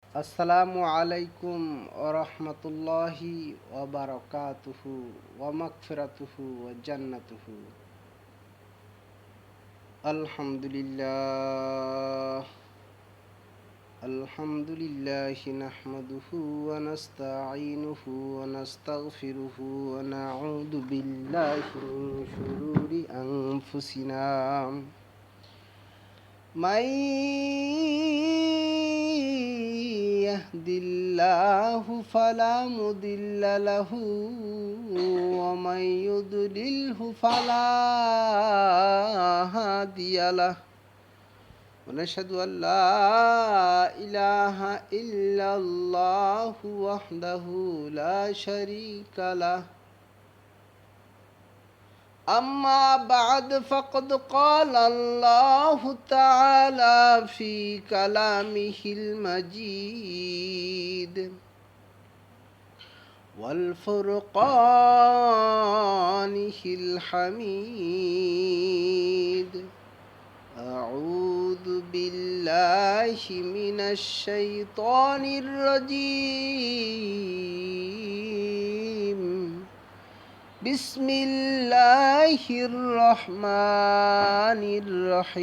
আসসালামু আলাইকুম ওয়া রাহমাতুল্লাহি ওয়া বারাকাতুহু ওয়া মাগফিরাতুহু ওয়া জান্নাতুহু। আলহামদুলিল্লাহ আলহামদুলিল্লাহি নাহমাদুহু ওয়া নাস্তাঈনুহু ওয়া নাস্তাগফিরুহু ওয়া নাউযু বিল্লাহি মিন শুরুরি আনফুসিনা من يهد الله فلا مضل له ومن يضلله فلا هادي له ونشهد أن لا إله إلا الله وحده لا شريك له. أما بعد فقد قال الله تعالى في كلامه المجيد والفرقانه الحميد. أعوذ بالله من الشيطان الرجيم. بسم الله الرحمن الرحيم.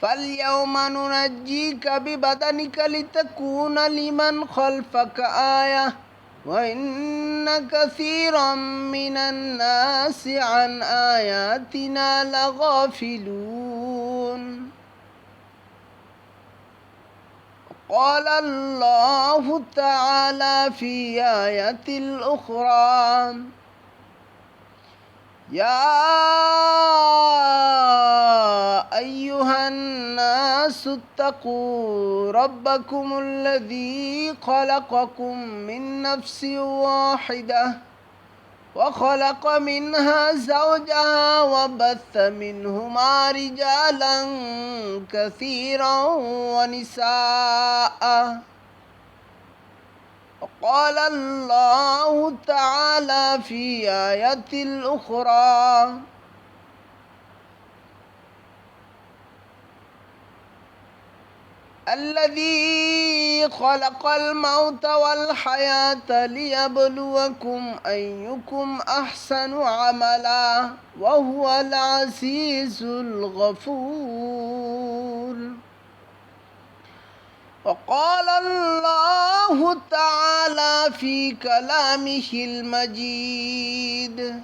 فاليوم ننجيك ببدنك لتكون لمن خلفك آية وإن كثيرا من الناس عن آياتنا لغافلون. قال الله تعالى في آية الأخرى: يا أيها الناس اتقوا ربكم الذي خلقكم من نفس واحدة وخلق منها زوجها وبث منهما رجالا كثيرا ونساء. وقال الله تعالى في آية الأخرى: الذي خلق الموت والحياة ليبلوكم أيكم أحسن عملا وهو العزيز الغفور. وقال الله تعالى في كلامه المجيد: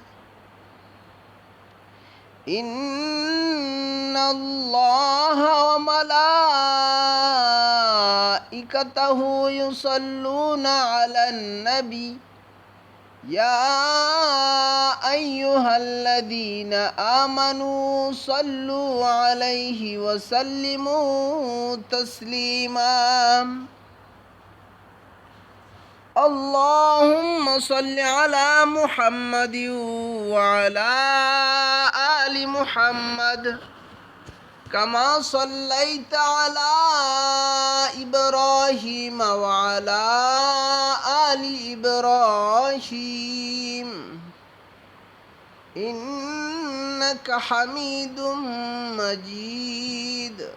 إن الله وملائكته يصلون على النبي يا أيها الذين آمنوا صلوا عليه وسلموا تسليما. اللهم صل على محمد وعلى آل محمد كما صليت على إبراهيم وعلى آل إبراهيم إنك حميد مجيد.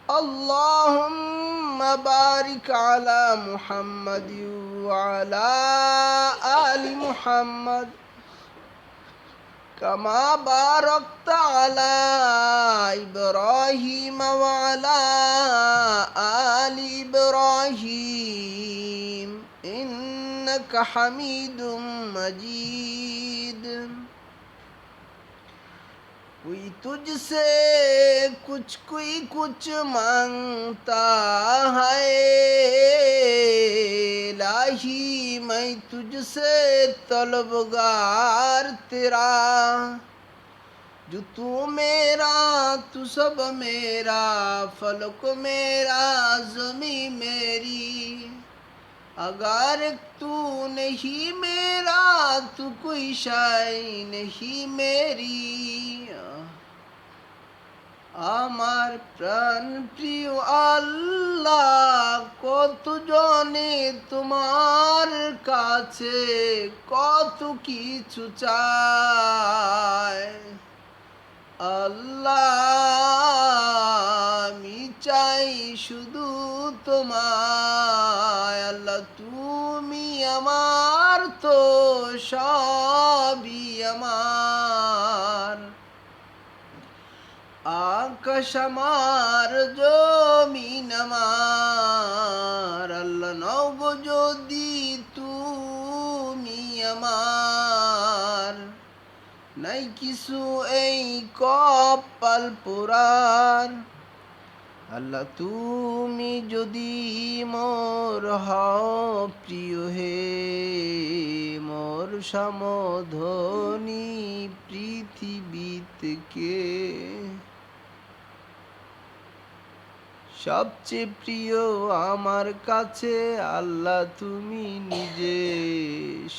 اللهم بارك على محمد وعلى آل محمد كما باركت على إبراهيم وعلى آل إبراهيم إنك حميد مجيد. कोई तुझसे कोई कुछ मांगता है इलाही मैं तुझसे तलबगार तेरा जो तू मेरा तू सब मेरा फलक मेरा ज़मी मेरी अगर तू नहीं मेरा तू कोई शाय नहीं मेरी. আমার প্রাণ প্রিয় আল্লাহ, কত জনে তোমার কাছে কত কিছু চায়। আল্লাহ, আমি চাই শুধু তোমায়। আল্লাহ, তুমি আমার তো সবই আমার। আকাশ আমার, জমিন আমার। আল্লাহ, নব যদি তুমি আমার। নাই কিছু এই কপাল পোড়ার। আল্লাহ, তুমি যদি মোর হও প্রিয় হে, মোর সমধনী পৃথিবীতে কে। সবচেয়ে প্রিয় আমার কাছে আল্লাহ তুমি নিজে।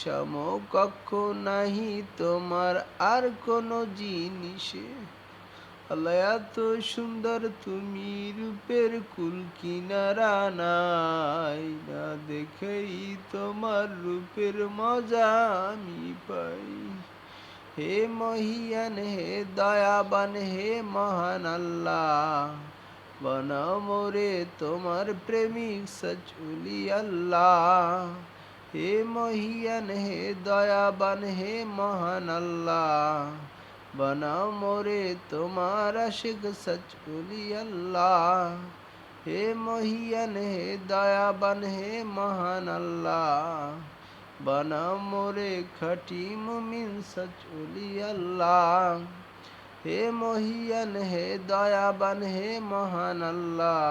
সমকক্ষ নাহি তোমার আর কোনো জিনিসে। আল্লাহ, এত সুন্দর তুমি, রূপের কুল কিনারা নাই। না দেখেই তোমার রূপের মজা আমি পাই। হে মহিয়ান, হে দয়াবান, হে মহান আল্লাহ, বানাও মোরে তোমার প্রেমিক সচুলি আল্লাহ। হে মহিয়ান, হে দয়াবান, হে মহান আল্লাহ, বানাও মোরে তোমার আশিক সচুলি আল্লাহ। হে মহিয়ান, হে দয়াবান, হে মহান আল্লাহ, বানাও মোরে খাঁটি মুমিন সচুলি আল্লাহ। হে মহিয়ান, হে দয়াবান, হে মহান আল্লাহ,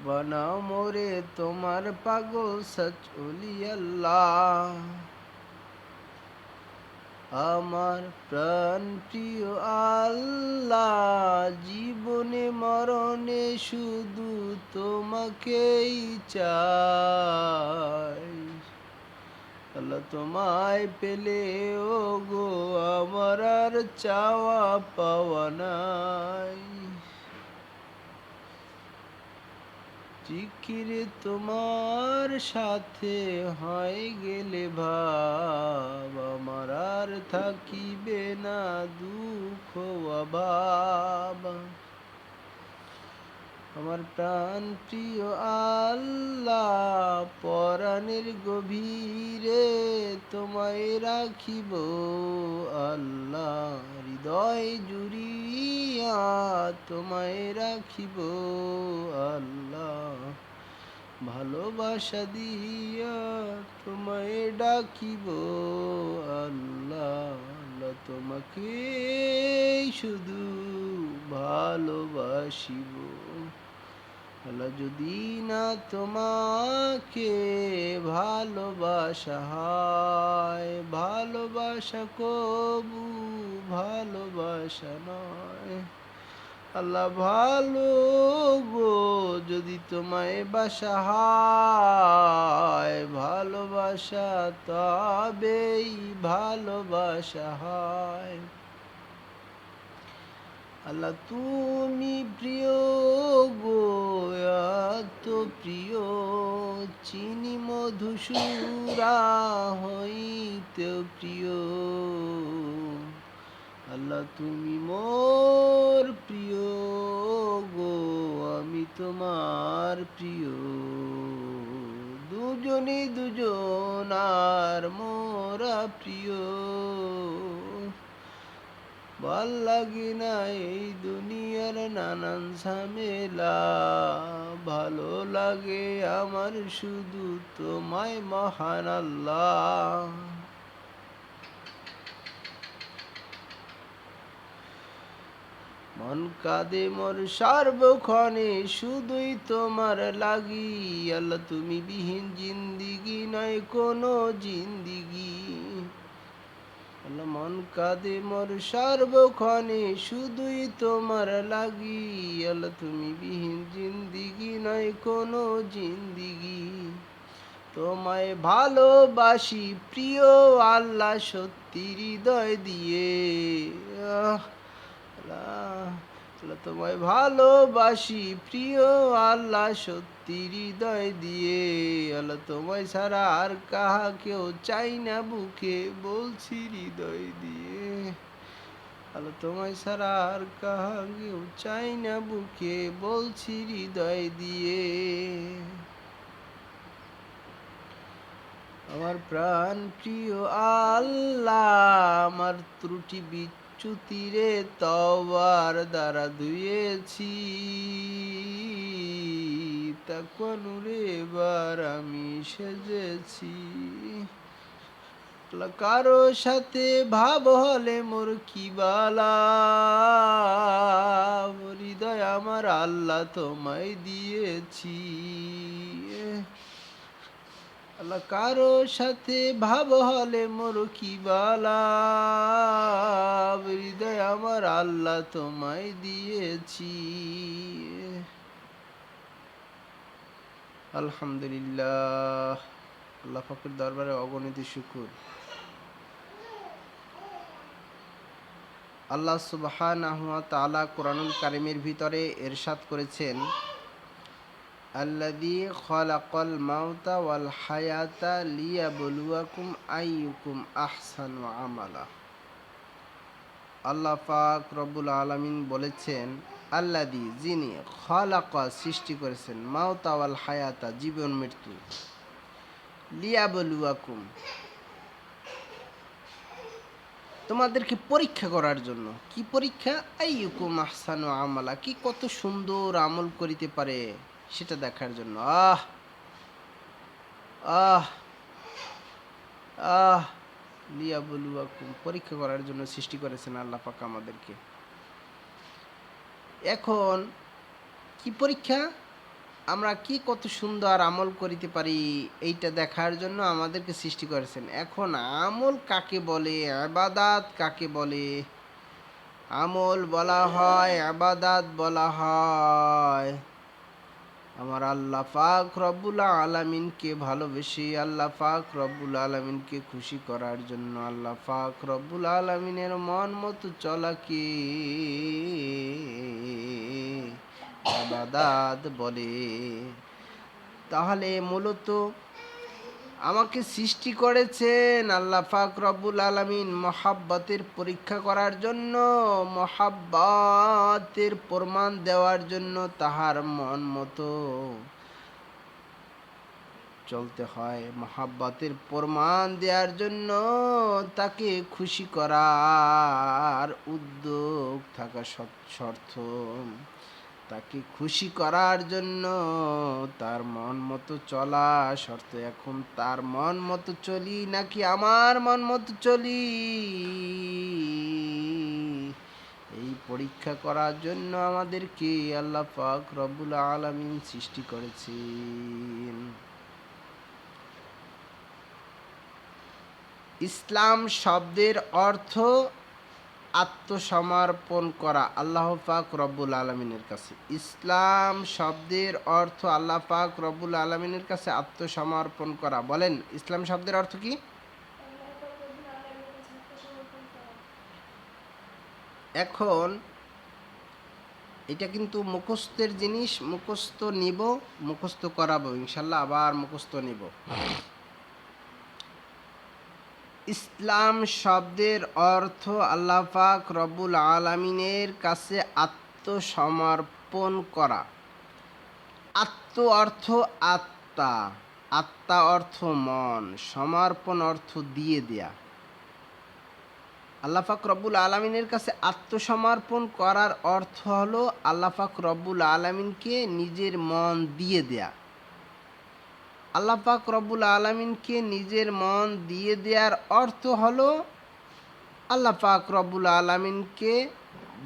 বানাও মোরে তোমার পাগল সচুলি আল্লাহ। আমার প্রাণ প্রিয় আল্লাহ, জীবনে মরণে শুধু তোমাকেই চাই। আল্লাহ, তোমায় পেলে ও গো আমার আর চাওয়া পাওয়া নাই। জিকিরে তোমার সাথে হয় গেলে ভাব, আমার আর থাকিবে না দুঃখ অভাব। আমার প্রাণ প্রিয় আল্লাহ, পরাণের গভীরে তোমায় রাখিব আল্লাহ। হৃদয় জুড়িয়া তোমায় রাখিব আল্লাহ। ভালোবাসা দিয়া তোমায় ডাকিব আল্লাহ। আল্লাহ, তোমাকে শুধু ভালোবাসিব। আল্লাহ, যদি না তোমাকে ভালোবাসা হয়, ভালোবাসা কবু ভালোবাসা নয়। আল্লাহ, ভালো গো যদি তোমায় বাসা হয়, ভালোবাসা তবেই ভালোবাসা হয়। আল্লাহ, তুমি প্রিয় গো, এত প্রিয়, চিনি মধুসূরা হইতেও প্রিয়। আল্লাহ, তুমি মোর প্রিয় গো, আমি তোমার প্রিয়। দুজনে দুজনার মোরা প্রিয়। ভাল লাগে না এই দুনিয়ার নানান ঝামেলা, ভালো লাগে আমার শুধু তোমায় মহান আল্লাহ। মন কাঁদে মোর সর্বক্ষণে শুধুই তোমার লাগি। আল্লাহ, তুমি বিহীন জিন্দিগি নয় কোনো জিন্দিগি। আল্লাহ, মন কাঁদে মোর সর্বক্ষণে শুধুই তোমার লাগি। আল্লাহ, তুমি বিহীন জিন্দিগি নয় কোনো জিন্দিগি। তোমায় ভালোবাসি প্রিয় আল্লাহ সত্যি হৃদয় দিয়ে। আল্লাহ, আল্লাহ তোমায় ভালোবাসি প্রিয় আল্লাহ সত্যি হৃদয় দিয়ে। আল্লাহ তোমায় ছাড়া আর কাহাকেও চাই না বুকে, বলছি হৃদয় দিয়ে। আল্লাহ তোমায় ছাড়া আর কাহাকেও চাই না বুকে, বলছি হৃদয় দিয়ে। আমার প্রাণ প্রিয় আল্লাহ, আমার ত্রুটি বিচ্যুতিরে তওবার দ্বারা ধুয়েছি, তাকওয়া নূরে এবার আমি সেজেছি। আল্লাহ কারো সাথে ভাব হলে মোর কি বালা, হৃদয় আমার আল্লাহ তোমায় দিয়েছি। আল্লাহ কারো সাথে ভাব হলে মোর কি বালা, হৃদয় আমার আল্লাহ তোমায় দিয়েছি। আলহামদুলিল্লাহ, আল্লাহ পাকের দরবারে অগণিত শুকর। আল্লাহ সুবহানাহু ওয়া তাআলা কোরআনুল কারীমের ভিতরে ইরশাদ করেছেন, আল্লাযী খালাকাল মাউতা ওয়াল হায়াতা লিয়াবলুয়াকুম আইয়ুকুম আহসানু আমালা। আল্লাহ পাক রব্বুল আলামিন বলেছেন, আল্লাযী যিনি, খালাকা সৃষ্টি করেছেন, মাউতা ওয়াল হায়াতা জীবন মৃত্যু, লিয়াবলুয়াকুম তোমাদেরকে পরীক্ষা করার জন্য। কি পরীক্ষা? আইয়ুকুম আহসানু আমালা, কি কত সুন্দর আমল করিতে পারে সেটা দেখার জন্য। আহ আহ আহ লিয়াবলুয়াকুম, পরীক্ষা করার জন্য সৃষ্টি করেছেন আল্লাহ পাক আমাদেরকে। এখন কি পরীক্ষা? আমরা কি কত সুন্দর আমল করিতে পারি এইটা দেখার জন্য আমাদেরকে সৃষ্টি করেছেন। এখন আমল কাকে বলে, ইবাদত কাকে বলে? আমল বলা হয়, ইবাদত বলা হয় আমার আল্লাহ পাক রব্বুল আলামিনকে ভালোবেসে, আল্লাহ পাক রব্বুল আলামিনকে খুশি করার জন্য, আল্লাহ পাক রব্বুল আলামিনের মন মতো চলাকে ইবাদত বলে। তাহলে মূলত আমাকে সৃষ্টি করেছেন আল্লাহ পাক রব্বুল আলামিন মহাব্বতের পরীক্ষা করার জন্য, মহাব্বতের প্রমাণ দেওয়ার জন্য। তাহার মন মতো চলতে হয়, মহাব্বতের প্রমাণ দেওয়ার জন্য, তাকে খুশি করার উদ্যোগ থাকা শর্ত। তাকে খুশি করার জন্য তার মন মতো চলা শর্ত। এখন তার মন মতো চলি নাকি আমার মন মতো চলি, এই পরীক্ষা করার জন্য আমাদেরকে আল্লাহ পাক রব্বুল আলামিন সৃষ্টি করেছেন। ইসলাম শব্দের অর্থ আত্মসমর্পণ করা আল্লাহ পাক রব্বুল আলামিনের কাছে। ইসলাম শব্দের অর্থ আল্লাহ পাক রব্বুল আলামিনের কাছে আত্মসমর্পণ করা। বলেন, ইসলাম শব্দের অর্থ কি? এখন এটা কিন্তু মুখস্থের জিনিস, মুখস্থ নিব, মুখস্থ করাবো ইনশাল্লাহ, আবার মুখস্থ নিব। ইসলাম শব্দের অর্থ আল্লাহ পাক রব্বুল আলামিনের কাছে আত্মসমর্পণ করা। আত্ম অর্থ আত্মা, আত্মা অর্থ মন, সমর্পণ অর্থ দিয়ে দেয়া। আল্লাহ পাক রব্বুল আলামিনের কাছে আত্মসমর্পণ করার অর্থ হলো আল্লাহ পাক রব্বুল আলামিনকে নিজের মন দিয়ে দেয়া। আল্লাহ পাক রব্বুল আলামিনকে নিজের মন দিয়ে দেওয়ার অর্থ হলো আল্লাহ পাক রব্বুল আলামিনকে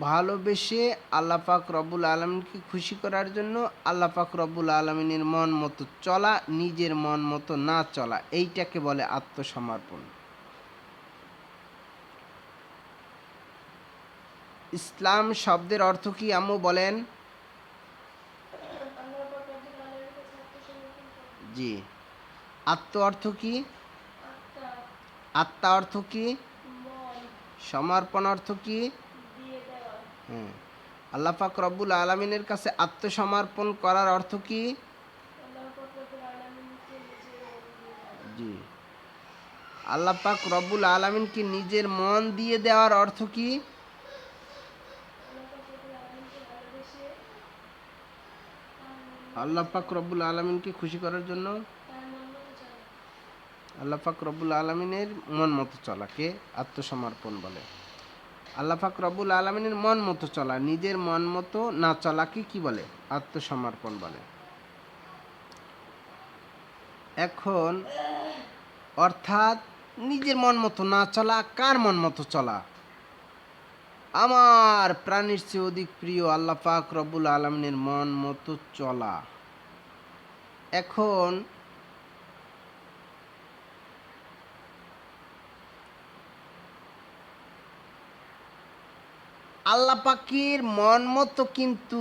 ভালোবেসে, আল্লাহ পাক রব্বুল আলামিনকে খুশি করার জন্য আল্লাহ পাক রব্বুল আলামিনের মন মতো চলা, নিজের মন মতো না চলা, এইটাকে বলে আত্মসমর্পণ। ইসলাম শব্দের অর্থ কি আম্মু বলেন? জি। আত্ম অর্থ কি? আত্মা অর্থ কি? সমর্পণ অর্থ কি? হ্যাঁ, আল্লাহ পাক রব্বুল আলামিনের কাছে আত্মসমর্পণ করার অর্থ কি? জি, আল্লাহ পাক রব্বুল আলামিনকে নিজের মন দিয়ে দেওয়ার অর্থ কি? আল্লাহ পাক রব্বুল আলামিনকে খুশি করার জন্য আল্লাহ পাক রব্বুল আলামিনের মন মতো চলাকে আত্মসমর্পণ বলে। আল্লাহ পাক রব্বুল আলামিনের মন মতো চলা, নিজের মন মতো না চলাকে কি বলে? আত্মসমর্পণ বলে। এখন অর্থাৎ নিজের মন মতো না চলা, কার মন মতো চলা? আমার প্রাণীর চেয়ে অধিক প্রিয় আল্লাহ পাক রব্বুল আলামিনের মন মতো চলা। এখন আল্লাহ পাকের মন মতো কিন্তু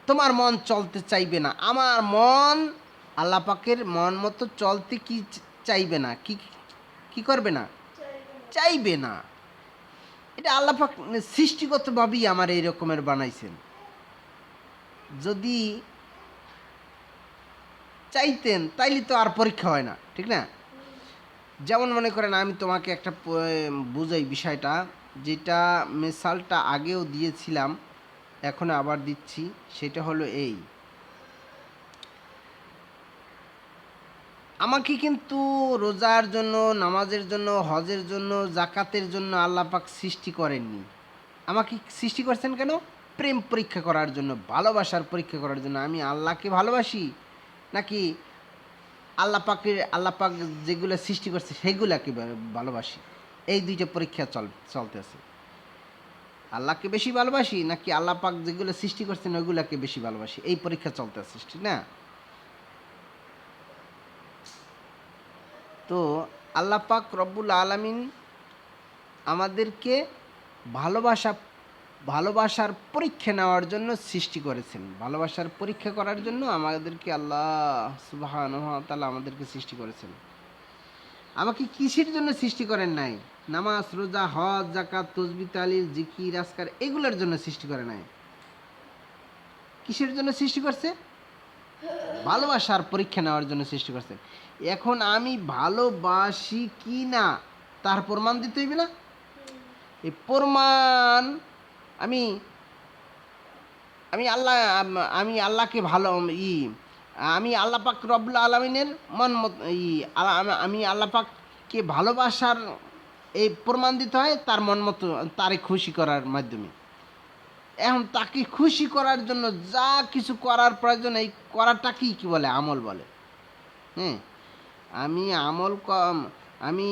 তোমার মন চলতে চাইবে না। আমার মন আল্লাহ পাকের মন মতো চলতে কি চাইবে না? কি কি করবে না? চাইবে না। এটা আল্লাহ পাক সৃষ্টিগতভাবেই আমার এই রকমের বানাইছেন। যদি চাইতেন তাইলে তো আর পরীক্ষা হয় না, ঠিক না? যেমন মনে করেন আমি তোমাকে একটা বুঝাই বিষয়টা, যেটা মেসালটা আগেও দিয়েছিলাম, এখন আবার দিচ্ছি। সেটা হলো এই, আমাকে কিন্তু রোজার জন্য, নামাজের জন্য, হজের জন্য, জাকাতের জন্য আল্লাহ পাক সৃষ্টি করেননি। আমাকে সৃষ্টি করছেন কেন? প্রেম পরীক্ষা করার জন্য, ভালোবাসার পরীক্ষা করার জন্য। আমি আল্লাহকে ভালোবাসি নাকি আল্লাহ পাক যেগুলো সৃষ্টি করছে সেগুলাকে ভালোবাসি। এই দুইটা পরীক্ষা চলতেছে। আল্লাহকে বেশি ভালোবাসি নাকি আল্লাহ পাক যেগুলো সৃষ্টি করছেন ওইগুলাকে বেশি ভালোবাসি, এই পরীক্ষা চলতেছে, ঠিক না? তো আল্লাহ পাক রব্বুল আলামিন আমাদেরকে ভালোবাসার পরীক্ষা নেওয়ার জন্য সৃষ্টি করেছেন। ভালোবাসার পরীক্ষা করার জন্য আমাদেরকে আল্লাহ সুবহানাহু ওয়া তাআলা আমাদেরকে সৃষ্টি করেছেন। আমাকে কিসের জন্য সৃষ্টি করেন নাই? নামাজ, রোজা, হজ, জাকাত, তাসবিহ, তাহলিল, জিকির, আজকার এগুলোর জন্য সৃষ্টি করে নাই। কিসের জন্য সৃষ্টি করছে? ভালোবাসার পরীক্ষা নেওয়ার জন্য সৃষ্টি করছেন। এখন আমি ভালোবাসি কি না তার প্রমাণ দিতে হইবে না? এই প্রমাণ আমি আমি আল্লাহ আমি আল্লাহকে ভালো আমি আল্লাহ পাক রব্বুল আলামিনের মন মত আমি আল্লাহ পাককে ভালোবাসার এই প্রমাণ দিতে হয় তার মন মতো, তারে খুশি করার মাধ্যমে। এখন তাকে খুশি করার জন্য যা কিছু করার প্রয়োজন, এই করাটাকেই কি বলে? আমল বলে। হ্যাঁ, আমি আমি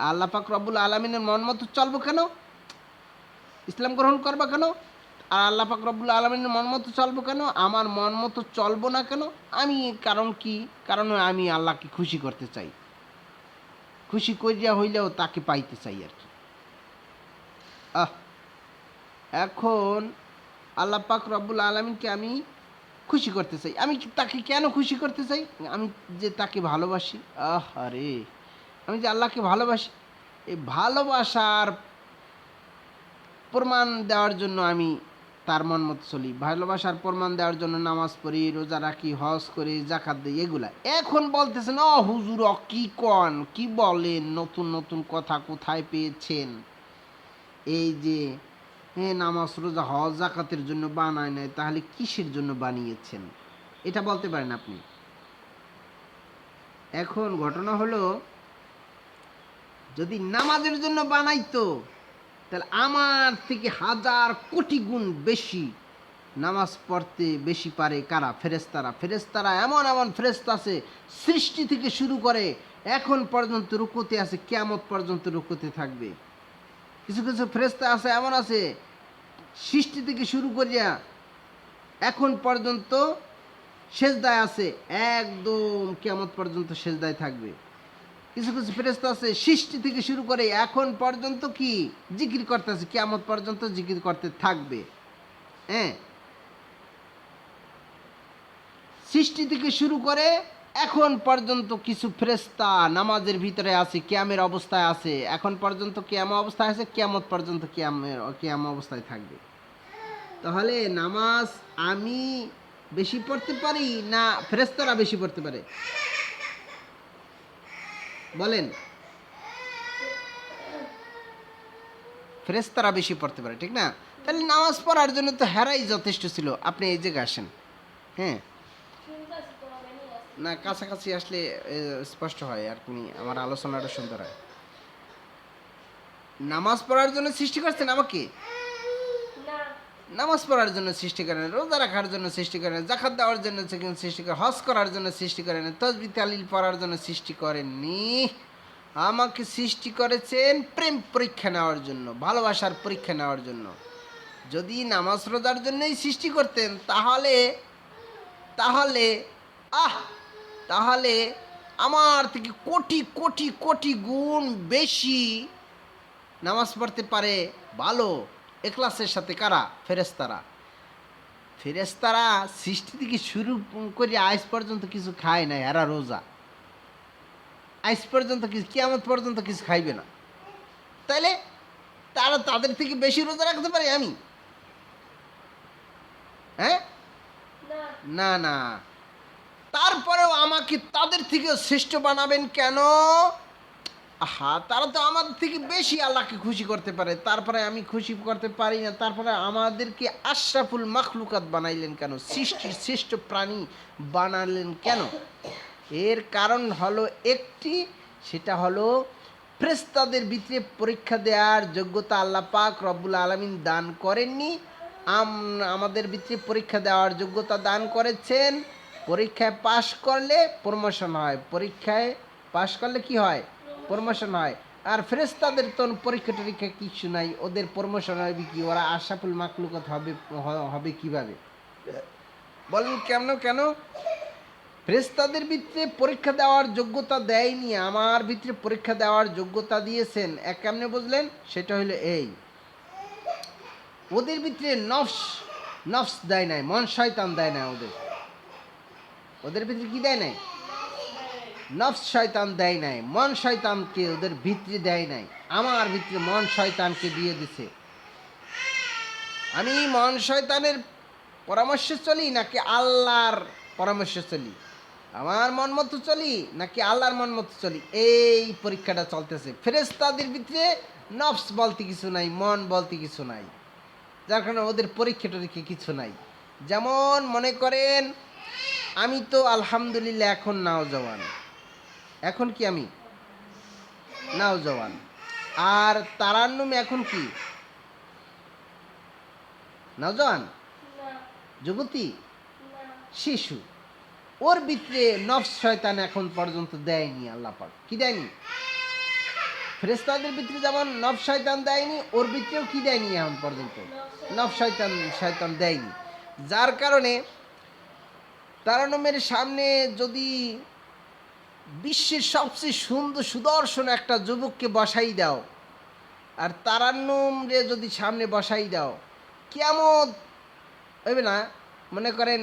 আল্লাহ পাক রব্বুল আলামিনের মন মতো চলবো কেন? ইসলাম গ্রহণ করবা কেন? আর আল্লাহ পাক রব্বুল আলামিনের মন মতো চলবো কেন? আমার মন মতো চলবো না কেন? আমি কারণ কি? কারণ আমি আল্লাহকে খুশি করতে চাই। খুশি করিয়া হইলেও তাকে পাইতে চাই আর কি। এখন আল্লাহ পাক রব্বুল আলামিনকে আমি খুশি করতে চাই। আমি তাকে কেন খুশি করতে চাই? আমি যে তাকে ভালোবাসি। আরে আমি যে আল্লাহকে ভালোবাসি, এই ভালোবাসার প্রমাণ দেওয়ার জন্য আমি তার মন মতো চলি। ভালোবাসার প্রমাণ দেওয়ার জন্য নামাজ পড়ি, রোজা রাখি, হজ করি, জাকাত দিই, এগুলা। এখন বলতেছেন হুজুর কি কন, কি বলেন, নতুন নতুন কথা কোথায় পেয়েছেন? এই যে নামাজ, রোজা, হজ, জাকাতের জন্য বানায় নাই, তাহলে কিসের জন্য বানিয়েছেন? এটা বলতে পারেন আপনি। এখন ঘটনা হলো, যদি নামাজের জন্য বানাইতো তাহলে আমার থেকে হাজার কোটি গুণ বেশি নামাজ পড়তে বেশি পারে কারা? ফেরেশতারা। ফেরেশতারা এমন এমন ফেরেশতা আছে, সৃষ্টি থেকে শুরু করে এখন পর্যন্ত রুকুতে আছে, কিয়ামত পর্যন্ত রুকুতে থাকবে। কিছু কিছু ফেরেশতা আছে এমন আছে, সৃষ্টি থেকে শুরু করিয়া এখন পর্যন্ত সেজদায় আছে, একদম কিয়ামত পর্যন্ত সেজদায় থাকবে। কিছু কিছু ফেরেশতা আছে সৃষ্টি থেকে শুরু করে এখন পর্যন্ত কি জিকির করতেছে, কিয়ামত পর্যন্ত জিকির করতে থাকবে। হ্যাঁ, সৃষ্টি থেকে শুরু করে এখন পর্যন্ত কিছু ফেরেশতা নামাজের ভিতরে আছে, কিয়ামের অবস্থায় আছে, এখন পর্যন্ত কিয়াম অবস্থায় আছে, কিয়ামত পর্যন্ত কিয়াম অবস্থায় থাকবে। তাহলে নামাজ আমি বেশি পড়তে পারি না ফেরেশতারা বেশি পড়তে পারে? বলেন। ফেরেশতারা বেশি পড়তে পারে, ঠিক না? তাহলে নামাজ পড়ার জন্য তো হেরাই যথেষ্ট ছিল। আপনি এই জায়গায় আসেন। হ্যাঁ, না কাছাকাছি আসলে স্পষ্ট হয় আর কি, আমার আলোচনাটা সুন্দর হয়। নামাজ পড়ার জন্য সৃষ্টি করছেন আমাকে? নামাজ পড়ার জন্য সৃষ্টি করেন, রোজা রাখার জন্য সৃষ্টি করেন, জাকাত দেওয়ার জন্য সৃষ্টি করেন, হজ করার জন্য সৃষ্টি করেন, তসবিহ তাহলিল পড়ার জন্য সৃষ্টি করেননি। আমাকে সৃষ্টি করেছেন প্রেম পরীক্ষা নেওয়ার জন্য, ভালোবাসার পরীক্ষা নেওয়ার জন্য। যদি নামাজ রোজার জন্যই সৃষ্টি করতেন তাহলে তাহলে আহ তাহলে আমার থেকে কোটি কোটি কোটি গুণ বেশি নামাজ পড়তে পারে ভালো এখলাসের সাথে কারা? ফেরেশতারা। ফেরেশতারা সৃষ্টি থেকে শুরু করে আজ পর্যন্ত কিছু খায় না, এরা রোজা আজ পর্যন্ত কিছু, কিয়ামত পর্যন্ত কিছু খাইবে না। তাইলে তারা তাদের থেকে বেশি রোজা রাখতে পারে আমি? হ্যাঁ, না না। তারপরেও আমাকে তাদের থেকে শ্রেষ্ঠ বানাবেন কেন? আহা, তারা তো আমাদের থেকে বেশি আল্লাহকে খুশি করতে পারে, তারপরে আমি খুশি করতে পারি না। তারপরে আমাদেরকে আশরাফুল মাখলুকাত বানাইলেন কেন? সৃষ্টির শ্রেষ্ঠ প্রাণী বানালেন কেন? এর কারণ হলো একটি, সেটা হলো ফেরেশতাদের ভিতরে পরীক্ষা দেওয়ার যোগ্যতা আল্লাহ পাক রব্বুল আলামিন দান করেননি, আমাদের ভিতরে পরীক্ষা দেওয়ার যোগ্যতা দান করেছেন। পরীক্ষায় পাশ করলে প্রমোশন হয়, পরীক্ষায় পাশ করলে কি হয়? প্রমোশন হয়। আর ফেরেশতাদের তো পরীক্ষা টরীক্ষা কিছু নাই, ওদের প্রমোশন হবে কি? ওরা আশরাফুল মাখলুকাত হবে কিভাবে? বলেন কেন? কেন ফেরেশতাদের ভিতরে পরীক্ষা দেওয়ার যোগ্যতা দেয়নি, আমার ভিতরে পরীক্ষা দেওয়ার যোগ্যতা দিয়েছেন। এক কেমনে বুঝলেন? সেটা হলো এই, ওদের ভিতরে নফস দেয় নাই, মন শয়তান দেয় না। ওদের ভিতরে কি দেয় নাই? নফস শয়তান দেয় নাই, মন শয়তানকে ওদের ভিতরে দেয় নাই। আমার ভিতরে মন শয়তানকে দিয়ে দিছে। আমি মন শয়তানের পরামর্শে চলি নাকি আল্লাহর পরামর্শে চলি? আমার মন মতো চলি নাকি আল্লাহর মন মতো চলি? এই পরীক্ষাটা চলতেছে। ফেরেশতাদের ভিতরে নফস বলতে কিছু নাই, মন বলতে কিছু নাই, যার কারণে ওদের পরীক্ষা টরীক্ষা কিছু নাই। যেমন মনে করেন আমি তো আলহামদুলিল্লাহ এখন নওজওয়ান, এখন কি আমি নওজওয়ান, আর তারান্নুম এখন কি নওজওয়ান, যুবতী, শিশু। ওর ভিতরে নফস শয়তান এখন পর্যন্ত দেয়নি আল্লাহ পাক। কি দেয়নি? ফেরেশতাদের ভিতরে যেমন নফস শয়তান দেয়নি, ওর ভিতরেও কি দেয়নি এখন পর্যন্ত? নফস শয়তান দেয়নি। যার কারণে তারান্নুমের সামনে যদি বিশ্বের সবচেয়ে সুদর্শন একটা যুবককে বসাই দাও, আর তারান্নুম রে যদি সামনে বসাই দাও, কিয়ামত হইবে না? মনে করেন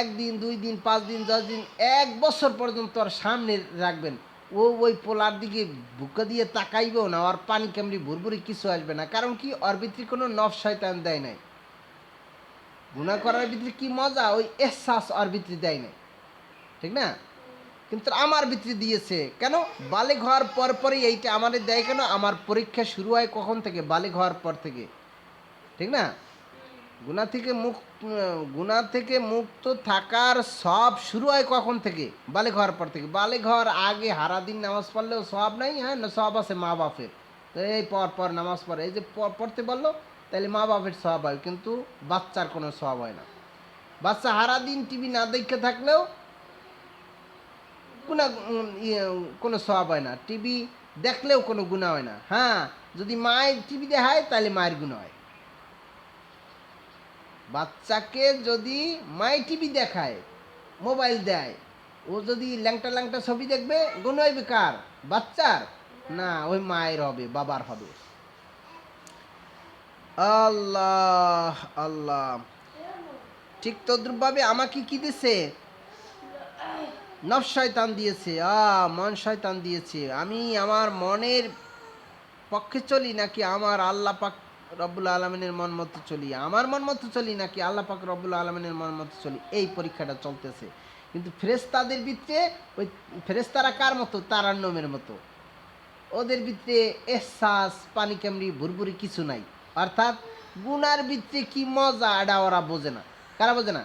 একদিন, 2 দিন, 5 দিন, 10 দিন, 1 বছর পর্যন্ত আর সামনে রাখবেন, ওই পোলার দিকে বুকা দিয়ে তাকাইবেও না, আর পানি কামড়ি ভুরভুরি কিছু আসবে না। কারণ কি? ওর ভিতরে কোনো নফস শয়তান দেয় নাই। গুনাহ করার ভিতরে কি মজা, ওই এহসাস ওর ভিতরে দেয় নাই, ঠিক না? কিন্তু আমার ভিতরে দিয়েছে। কেন? বালেগ হওয়ার পরই এইটা আমাদের দেয়। কেন? আমার পরীক্ষা শুরু হয় কখন থেকে? বালেগ হওয়ার পর থেকে, ঠিক না? গুনাহ থেকে মুক্ত থাকার সব শুরু হয় কখন থেকে? বালেগ হওয়ার পর থেকে। বালেগ হওয়ার আগে হারা দিন নামাজ পড়লেও সওয়াব নাই। হ্যাঁ, সওয়াব আছে মা বাপের, তো এই পর নামাজ পড়ে, এই যে পড়তে বললো, তাহলে মা বাপের সওয়াব হয়, কিন্তু বাচ্চার কোনো সওয়াব হয় না। বাচ্চা হারা দিন টিভি না দেখে থাকলেও কোনো সওয়াব হয় না, টিভি দেখলেও কোনো গুনাহ হয় না। হ্যাঁ, যদি মায়ের টিভি দেখায় তাহলে মায়ের গুনাহ হয়। বাচ্চাকে যদি মায়ের টিভি দেখায়, মোবাইল দেয়, ও যদি ল্যাংটা ল্যাংটা ছবি দেখবে, গুনাহ হইবে কার? বাচ্চার না, ওই মায়ের হবে, বাবার হবে। আল্লাহ আল্লাহ। ঠিক তদ্রুপভাবে আমাকে কি দিছে? নফস শয়তান দিয়েছে, মন শয়তান দিয়েছে। আমি আমার মনের পক্ষে চলি নাকি আমার আল্লাহ পাক রব্বুল আলমিনের মন মতো চলি, আমার মন মতো চলি, নাকি আল্লাহ পাক রব্বুল আলমিনের মন মতো চলি, এই পরীক্ষাটা চলতেছে। কিন্তু ফেরেশতাদের ভিতরে ওই ফেরেশতারা কার মতো? তারান্নমের মতো। ওদের ভিতরে এহসাস, পানি কামড়ি ভুরভুরি কিছু নাই। অর্থাৎ গুনার ভিতরে কি মজা এটা ওরা বোঝে না। কারা বোঝে না?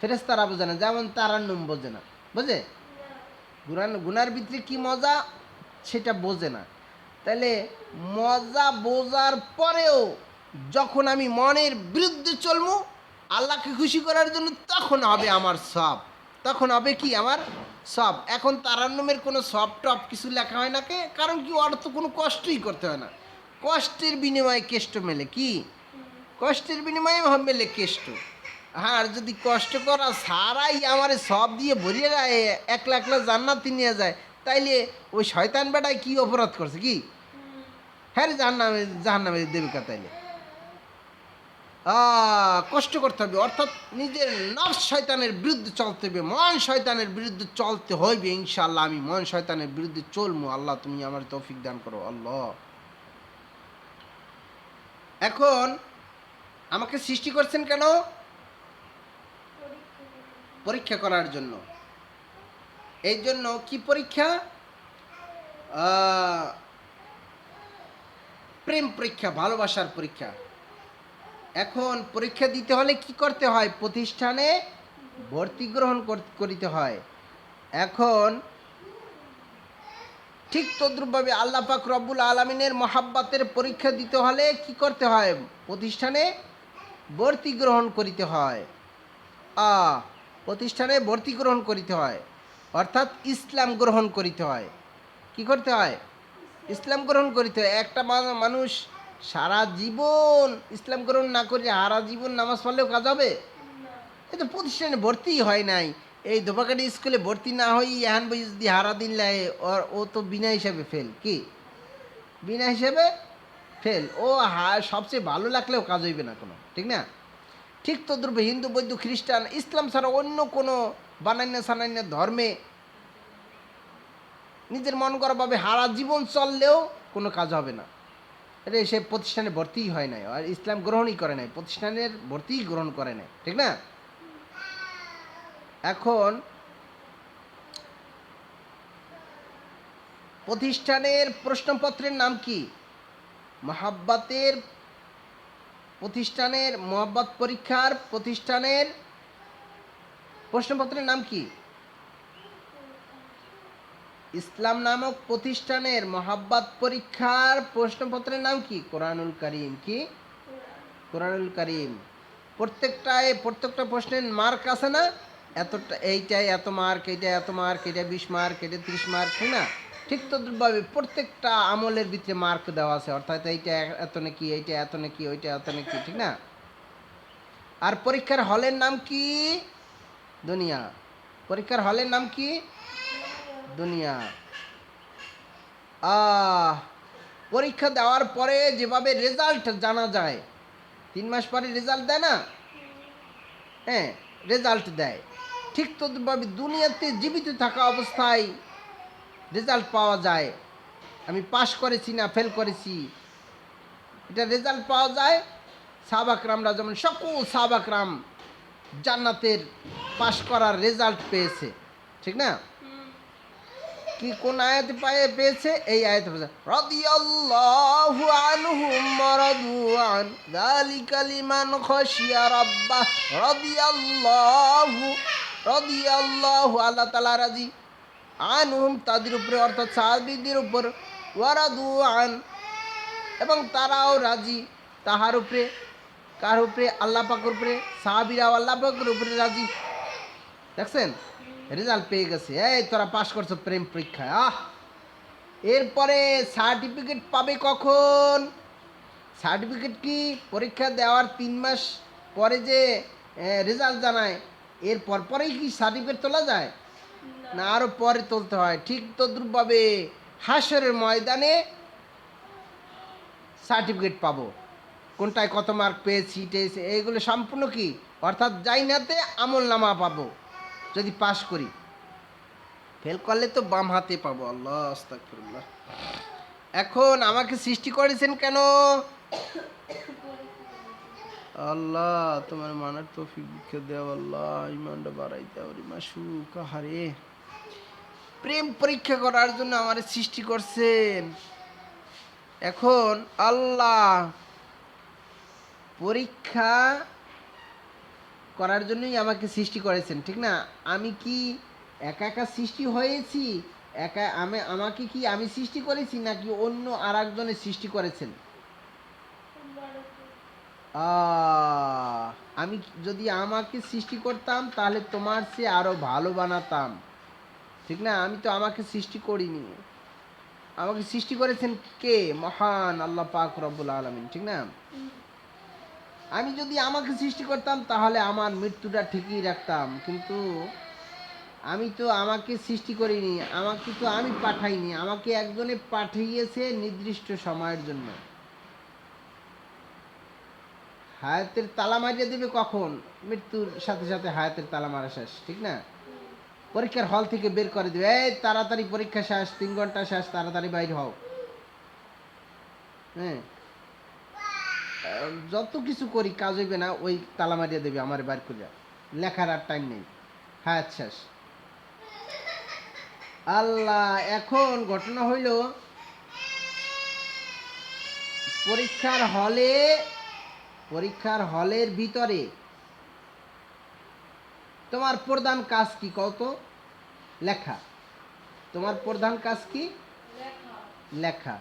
ফেরেশতারা বোঝে না, যেমন তারান্নুম বোঝে না। বোঝে? গুনার ভিতরে কি মজা সেটা বোঝে না। তাহলে মজা বোঝার পরেও যখন আমি মনের বিরুদ্ধে চলবো আল্লাহকে খুশি করার জন্য, তখন হবে আমার সব। তখন হবে কি? আমার সব। এখন তারান্নুমের কোনো সব টপ কিছু লেখা হয় না, কারণ কি? ওর তো কোনো কষ্টই করতে হয় না। কষ্টের বিনিময়ে কেষ্ট মেলে। কি? কষ্টের বিনিময়ে মেলে কেষ্ট। আর যদি কষ্ট করা সারাই আমার সব দিয়ে ভরিয়ে যায়, একলা একলা জান্নাতে নিয়ে যায়, তাইলে ওই শয়তান বেটায় কি অপরাধ করছে? কি? হ্যাঁ, জাহান্নামে দেবে কা? তাইলে কষ্ট করতে হবে, অর্থাৎ নিজের নফস শয়তানের বিরুদ্ধে চলতে হবে, মন শয়তানের বিরুদ্ধে চলতে হইবে। ইনশাআল্লাহ আমি মন শয়তানের বিরুদ্ধে চলবো। আল্লাহ তুমি আমার তৌফিক দান করো আল্লাহ। এখন আমাকে সৃষ্টি করছেন কেন? পরীক্ষা করার জন্য। এই জন্য কি পরীক্ষা? প্রেম পরীক্ষা, ভালোবাসার পরীক্ষা। এখন পরীক্ষা দিতে হলে কি করতে হয়? প্রতিষ্ঠানে ভর্তি গ্রহণ করিতে হয়। এখন ঠিক তদ্রূপভাবে আল্লাহ পাক রব্বুল আলমিনের মহাব্বাতের পরীক্ষা দিতে হলে কি করতে হয়? প্রতিষ্ঠানে ভর্তি গ্রহণ করিতে হয়। প্রতিষ্ঠানে ভর্তি গ্রহণ করিতে হয়, অর্থাৎ ইসলাম গ্রহণ করিতে হয়। কি করতে হয়? ইসলাম গ্রহণ করিতে হয়। একটা মানুষ সারা জীবন ইসলাম গ্রহণ না করে সারা জীবন নামাজ পড়লেও কাজ হবে? এই তো প্রতিষ্ঠানে ভর্তি হয় নাই, এই ধোপাকাটি স্কুলে ভর্তি না হই এহান বই যদি হারা দিন লাই, ও তো বিনা হিসাবে ফেল। কি? বিনা হিসাবে ফেল। ও সবচেয়ে ভালো লাগলেও কাজ হইবে না কোনো। ঠিক না? ঠিক তদ্রূপে হিন্দু, বৌদ্ধ, খ্রিস্টান, ইসলাম ছাড়া অন্য কোনো বানাইনা সানাইনা ধর্মে নিজের মন করাভাবে হারা জীবন চললেও কোনো কাজ হবে না। এটা সে প্রতিষ্ঠানে ভর্তিই হয় নাই, আর ইসলাম গ্রহণই করে নাই, প্রতিষ্ঠানের ভর্তিই গ্রহণ করে নাই। ঠিক না? এখন প্রতিষ্ঠানের প্রশ্নপত্রের নাম কি? মহাব্বাতের প্রতিষ্ঠানের মহাব্বাত পরীক্ষার প্রতিষ্ঠানের প্রশ্নপত্রের নাম কি? ইসলাম নামক প্রতিষ্ঠানের মহাব্বাত পরীক্ষার প্রশ্নপত্রের নাম কি? কোরআনুল কারীম। কি? কোরআনুল কারীম। প্রত্যেকটা প্রশ্নের মার্ক আছে না? এতটা, এইটাই এত মার্ক, এইটা এত মার্ক, এটা 20 মার্ক, এটা 30 মার্ক। ঠিক না? ঠিক তদ্রুপভাবে প্রত্যেকটা আমলের ভিতরে মার্ক দেওয়া আছে, অর্থাৎ এইটা এত নাকি, এইটা এত নাকি, ওইটা এত নাকি। ঠিক না? আর পরীক্ষার হলের নাম কি? দুনিয়া। পরীক্ষার হলের নাম কি? দুনিয়া। পরীক্ষা দেওয়ার পরে যেভাবে রেজাল্ট জানা যায়, 3 মাস পরে রেজাল্ট দেয় না? হ্যাঁ, রেজাল্ট দেয়। ঠিক তদ্রুপভাবে দুনিয়াতে জীবিত থাকা অবস্থায় রেজাল্ট পাওয়া যায়। আমি পাস করেছি না ফেল করেছি, এটা রেজাল্ট পাওয়া যায়। সাহাবাকরামরা যেমন, সকল সাহাবাকরাম জান্নাতের পাস করার রেজাল্ট পেয়েছে। ঠিক না? কি কোন আয়াতে পেয়েছে? এই আয়াতে পেয়েছে, রাদিয়াল্লাহু আনহুম ওয়া রাদু আন যালিকা লিমান খাশিয়া রাব্বাহ। রাদিয়াল্লাহু আল্লাহ তাআলা রাজি, আনহুম তাদের উপরে, অর্থাৎ সাহাবীদের উপর, ওয়া রাদু আন এবং তারাও রাজি তাহার উপরে। কার উপরে? আল্লাহ পাকের উপরে। সাহাবীরাও আল্লাহ পাকের উপরে রাজি। দেখছেন? রেজাল্ট পেয়ে গেছে। এই তোরা পাস করছো প্রেম পরীক্ষায়। এরপরে সার্টিফিকেট পাবে কখন? সার্টিফিকেট কি পরীক্ষা দেওয়ার 3 মাস পরে যে রেজাল্ট জানায়, এর পরেই কি সার্টিফিকেট তোলা যায়? না, আরও পরে তুলতে হয়। ঠিক তদ্রূপভাবে হাসরের ময়দানে সার্টিফিকেট পাবো, কোনটায় কত মার্ক পেয়েছি টেয়েছে, এইগুলো সম্পূর্ণ কি, অর্থাৎ জাইনাতে আমল নামা পাবো যদি পাস করি। ফেল করলে তো বাম হাতে পাবো। আল্লাহ আস্তাগফিরুল্লাহ। এখন আমাকে সৃষ্টি করেছেন কেন? আল্লাহ তোমার মানার তৌফিক ভিক্ষা দেও, আল্লাহ ইমানটা বাড়াই দাও রে মাসুক। আহারে, প্রেম পরীক্ষা করার জন্য আমার সৃষ্টি করছেন। এখন আল্লাহ পরীক্ষা করার জন্যই আমাকে সৃষ্টি করেছেন, ঠিক না? আমি কি একা একা সৃষ্টি হয়েছি? একা আমাকে কি আমি সৃষ্টি করেছি নাকি অন্য আর একজনের সৃষ্টি করেছেন? আমি যদি আমাকে সৃষ্টি করতাম তাহলে তোমার চেয়ে আরো ভালো বানাতাম, ঠিক না? আমি তো আমাকে সৃষ্টি করিনি। আমাকে সৃষ্টি করেছেন কে? মহান আল্লাহ পাক রব্বুল আলামিন, ঠিক না? আমি যদি আমাকে সৃষ্টি করতাম তাহলে আমার মৃত্যুটা ঠিকই রাখতাম, কিন্তু আমি তো আমাকে সৃষ্টি করিনি, আমাকে তো আমি পাঠাইনি, আমাকে একজনে পাঠিয়েছে নির্দিষ্ট সময়ের জন্য। হায়াতের তালা মারিয়ে দেবে কখন? মৃত্যুর সাথে সাথে হায়াতের তালা মারা শেষ, ঠিক না? পরীক্ষার হল থেকে বের করে দেবে, এই তাড়াতাড়ি পরীক্ষা শেষ, 3 ঘন্টা শেষ, তাড়াতাড়ি বাইর হও। হ্যাঁ, যত কিছু করি কাজ হইবে না, ওই তালা মারিয়ে দেবে আমার বাইর করে। লেখার আর টাইম নেই, হায়াত শেষ। আল্লাহ, এখন ঘটনা হইল পরীক্ষার হলের ভিতরে তোমার প্রধান কাজ কি কত? লেখা। তোমার প্রধান কাজ কি? লেখা।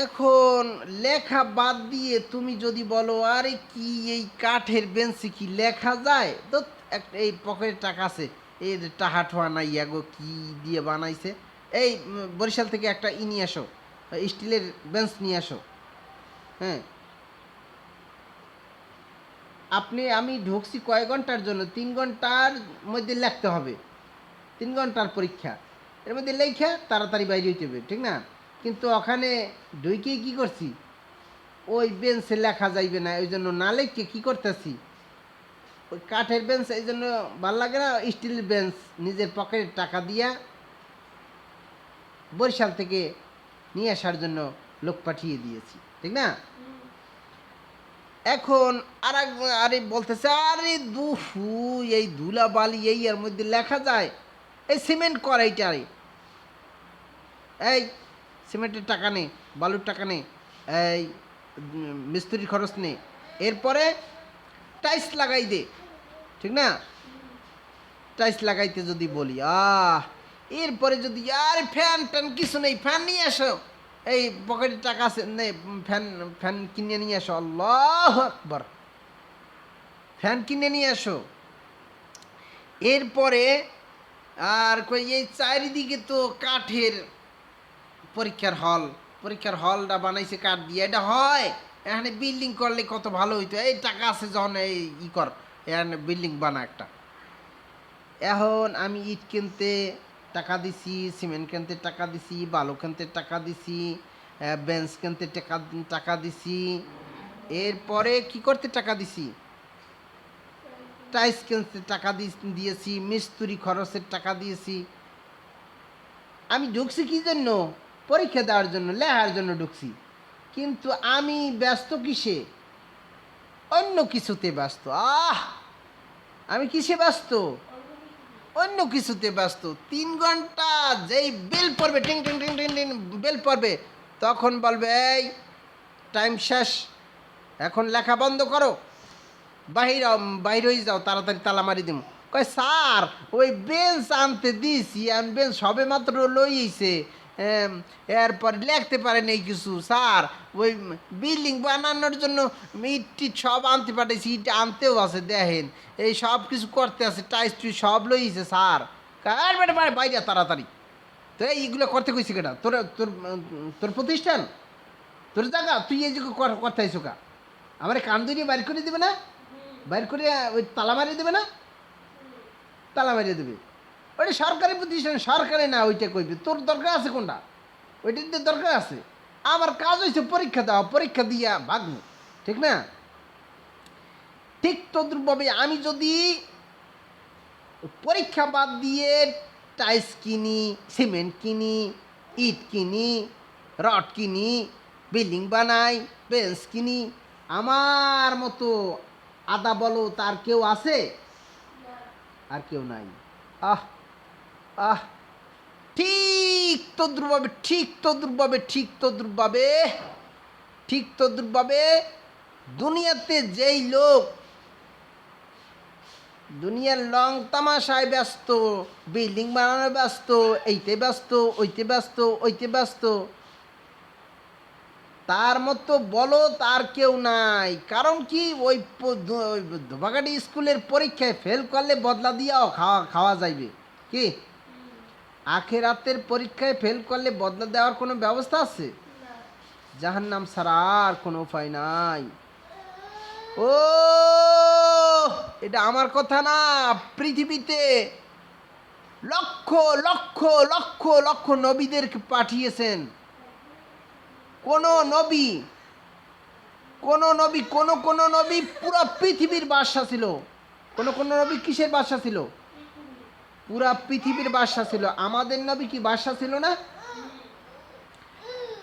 এখন লেখা বাদ দিয়ে তুমি যদি বলো আরে কি এই কাঠের বেঞ্চে কি লেখা যায়, তো একটা এই পকেটে টাকা আছে, এই টাহা ঠোয়া নাই গো, কি দিয়ে বানাইছে, এই বরিশাল থেকে একটা নিয়ে আসো, স্টিলের বেঞ্চ নিয়ে আসো। হ্যাঁ, আমি ঢুকছি কয় ঘন্টার জন্য? 3 ঘন্টার মধ্যে লিখতে হবে, 3 ঘন্টার পরীক্ষা, এর মধ্যে লেখা তাড়াতাড়ি বাইরে হইতে হবে, ঠিক না? কিন্তু ওখানে ঢুকেই কি করছি, ওই বেঞ্চে লেখা যাইবে না, ওই জন্য না লেখকে কি করতেছি, ওই কাঠের বেঞ্চ এই জন্য ভাল লাগে না, স্টিল বেঞ্চ নিজের পকেটের টাকা দিয়া বরিশাল থেকে নিয়ে আসার জন্য লোক পাঠিয়ে দিয়েছি, ঠিক না? এখন আর আরে বলতেছে আরে দুফু, এই ধুলা বালি এই এর মধ্যে লেখা যায়, এই সিমেন্ট কর এইটারে, এই সিমেন্টের টাকা নে, বালুর টাকা নে, এই মিস্ত্রির খরচ নে, এরপরে টাইলস লাগাই দে, ঠিক না? টাইলস লাগাইতে যদি বলি, এরপরে যদি আর ফ্যান ট্যান কিছু নেই, ফ্যান নিয়ে আসো, এই পকেটে টাকা আছে নেই, ফ্যান ফ্যান কিনে নিয়ে আসো, আল্লাহু আকবার, ফ্যান কিনে নিয়ে আসো। এরপরে আর কই এই চারিদিকে তো কাঠের পরীক্ষার হলটা বানাইছে কাঠ দিয়ে, এটা হয়? এখানে বিল্ডিং করলে কত ভালো হইতো, এই টাকা আছে যখন এই কর, এখানে বিল্ডিং বানা একটা। এখন আমি ইট কিনতে টাকা দিছি, সিমেন্ট কিনতে টাকা দিছি, বালু কিনতে টাকা দিছি, বেঞ্চ কিনতে টাকা দিছি, এরপরে কি করতে টাকা দিছি, টাইলস কিনতে টাকা দিয়েছি, মিস্ত্রি খরচের টাকা দিয়েছি। আমি ঢুকছি কি জন্য? পরীক্ষা দেওয়ার জন্য, লেখার জন্য ঢুকছি। কিন্তু আমি ব্যস্ত কিসে? অন্য কিছুতে ব্যস্ত। আমি কিসে ব্যস্ত? অন্য কিছুতে ব্যস্ত। 3 ঘন্টা যেই বেল পড়বে, টিং টিং টিং টিং টিং বেল পড়বে, তখন বলবে এই টাইম শেষ, এখন লেখা বন্ধ করো, বাইরে হয়ে যাও, তাড়াতাড়ি তালা মারি দিব। কয় স্যার ওই বেঞ্চ আনতে দিয়েছি, আমি বেঞ্চ সবে মাত্র লইয়েছে, এরপর লিখতে পারেন এই কিছু স্যার, ওই বিল্ডিং বানানোর জন্য ইট টিট সব আনতে পাঠাইছি, ইট আনতেও আছে, দেখেন এই সব কিছু করতে আছে, টাইস টুইস সব লইছে স্যার। কার বেটা বাইরে তাড়াতাড়ি, তো এইগুলো করতে কইছি কেটা? তোর তোর তোর প্রতিষ্ঠান, তোর জায়গা, তুই এই যে করতে আইসো কা? আমার কান ধরিয়ে বাইর করে দেবে না? বাইর করে ওই তালা মারিয়ে দেবে না? তালা মারিয়ে দেবে। ওইটা সরকারি প্রতিষ্ঠান, সরকারি না, ওইটা কইবে। তোর দরকার আছে কোনটা? ওইটার দরকার আছে। আমার কাজ হয়েছে পরীক্ষা দেওয়া, পরীক্ষা দিয়া ভাগবো, ঠিক না? ঠিক তদ্রুপভাবে আমি যদি পরীক্ষা বাদ দিয়ে টাইলস কিনি, সিমেন্ট কিনি, ইট কিনি, রড কিনি, বিল্ডিং বানাই, বেঞ্চ কিনি। আমার মতো আদা বলো তার কেউ আছে? আর কেউ নাই। আহ আহ ঠিক তদ্রুপভাবে, ঠিক তদ্রুপভাবে, ঠিক তদ্রুপভাবে, ঠিক তদ্রুপভাবে দুনিয়াতে যেই লোক দুনিয়ার লং তামাশায় ব্যস্ত, বিল্ডিং বানানো ব্যস্ত, এইতে ব্যস্ত, ওইতে ব্যস্ত, ওইতে ব্যস্ত, তার মতো বলো তার কেউ নাই। কারণ কি, ওই ধোপাকাটি স্কুলের পরীক্ষায় ফেল করলে বদলা দিয়াও খাওয়া খাওয়া যাইবে কি? আখেরাতের পরীক্ষায় ফেল করলে বদলা দেওয়ার কোনো ব্যবস্থা আছে? জাহান্নাম ছাড়া আর কোনো উপায় নাই। ও, এটা আমার কথা না। পৃথিবীতে লক্ষ লক্ষ লক্ষ লক্ষ নবীদেরকে পাঠিয়েছেন। কোন নবী, কোন নবী, কোন নবী পুরো পৃথিবীর বাদশা ছিল। কোন নবী কিসের বাদশা ছিল? পুরা পৃথিবীর বাদশা ছিল। আমাদের নবী কি বাদশা ছিল না?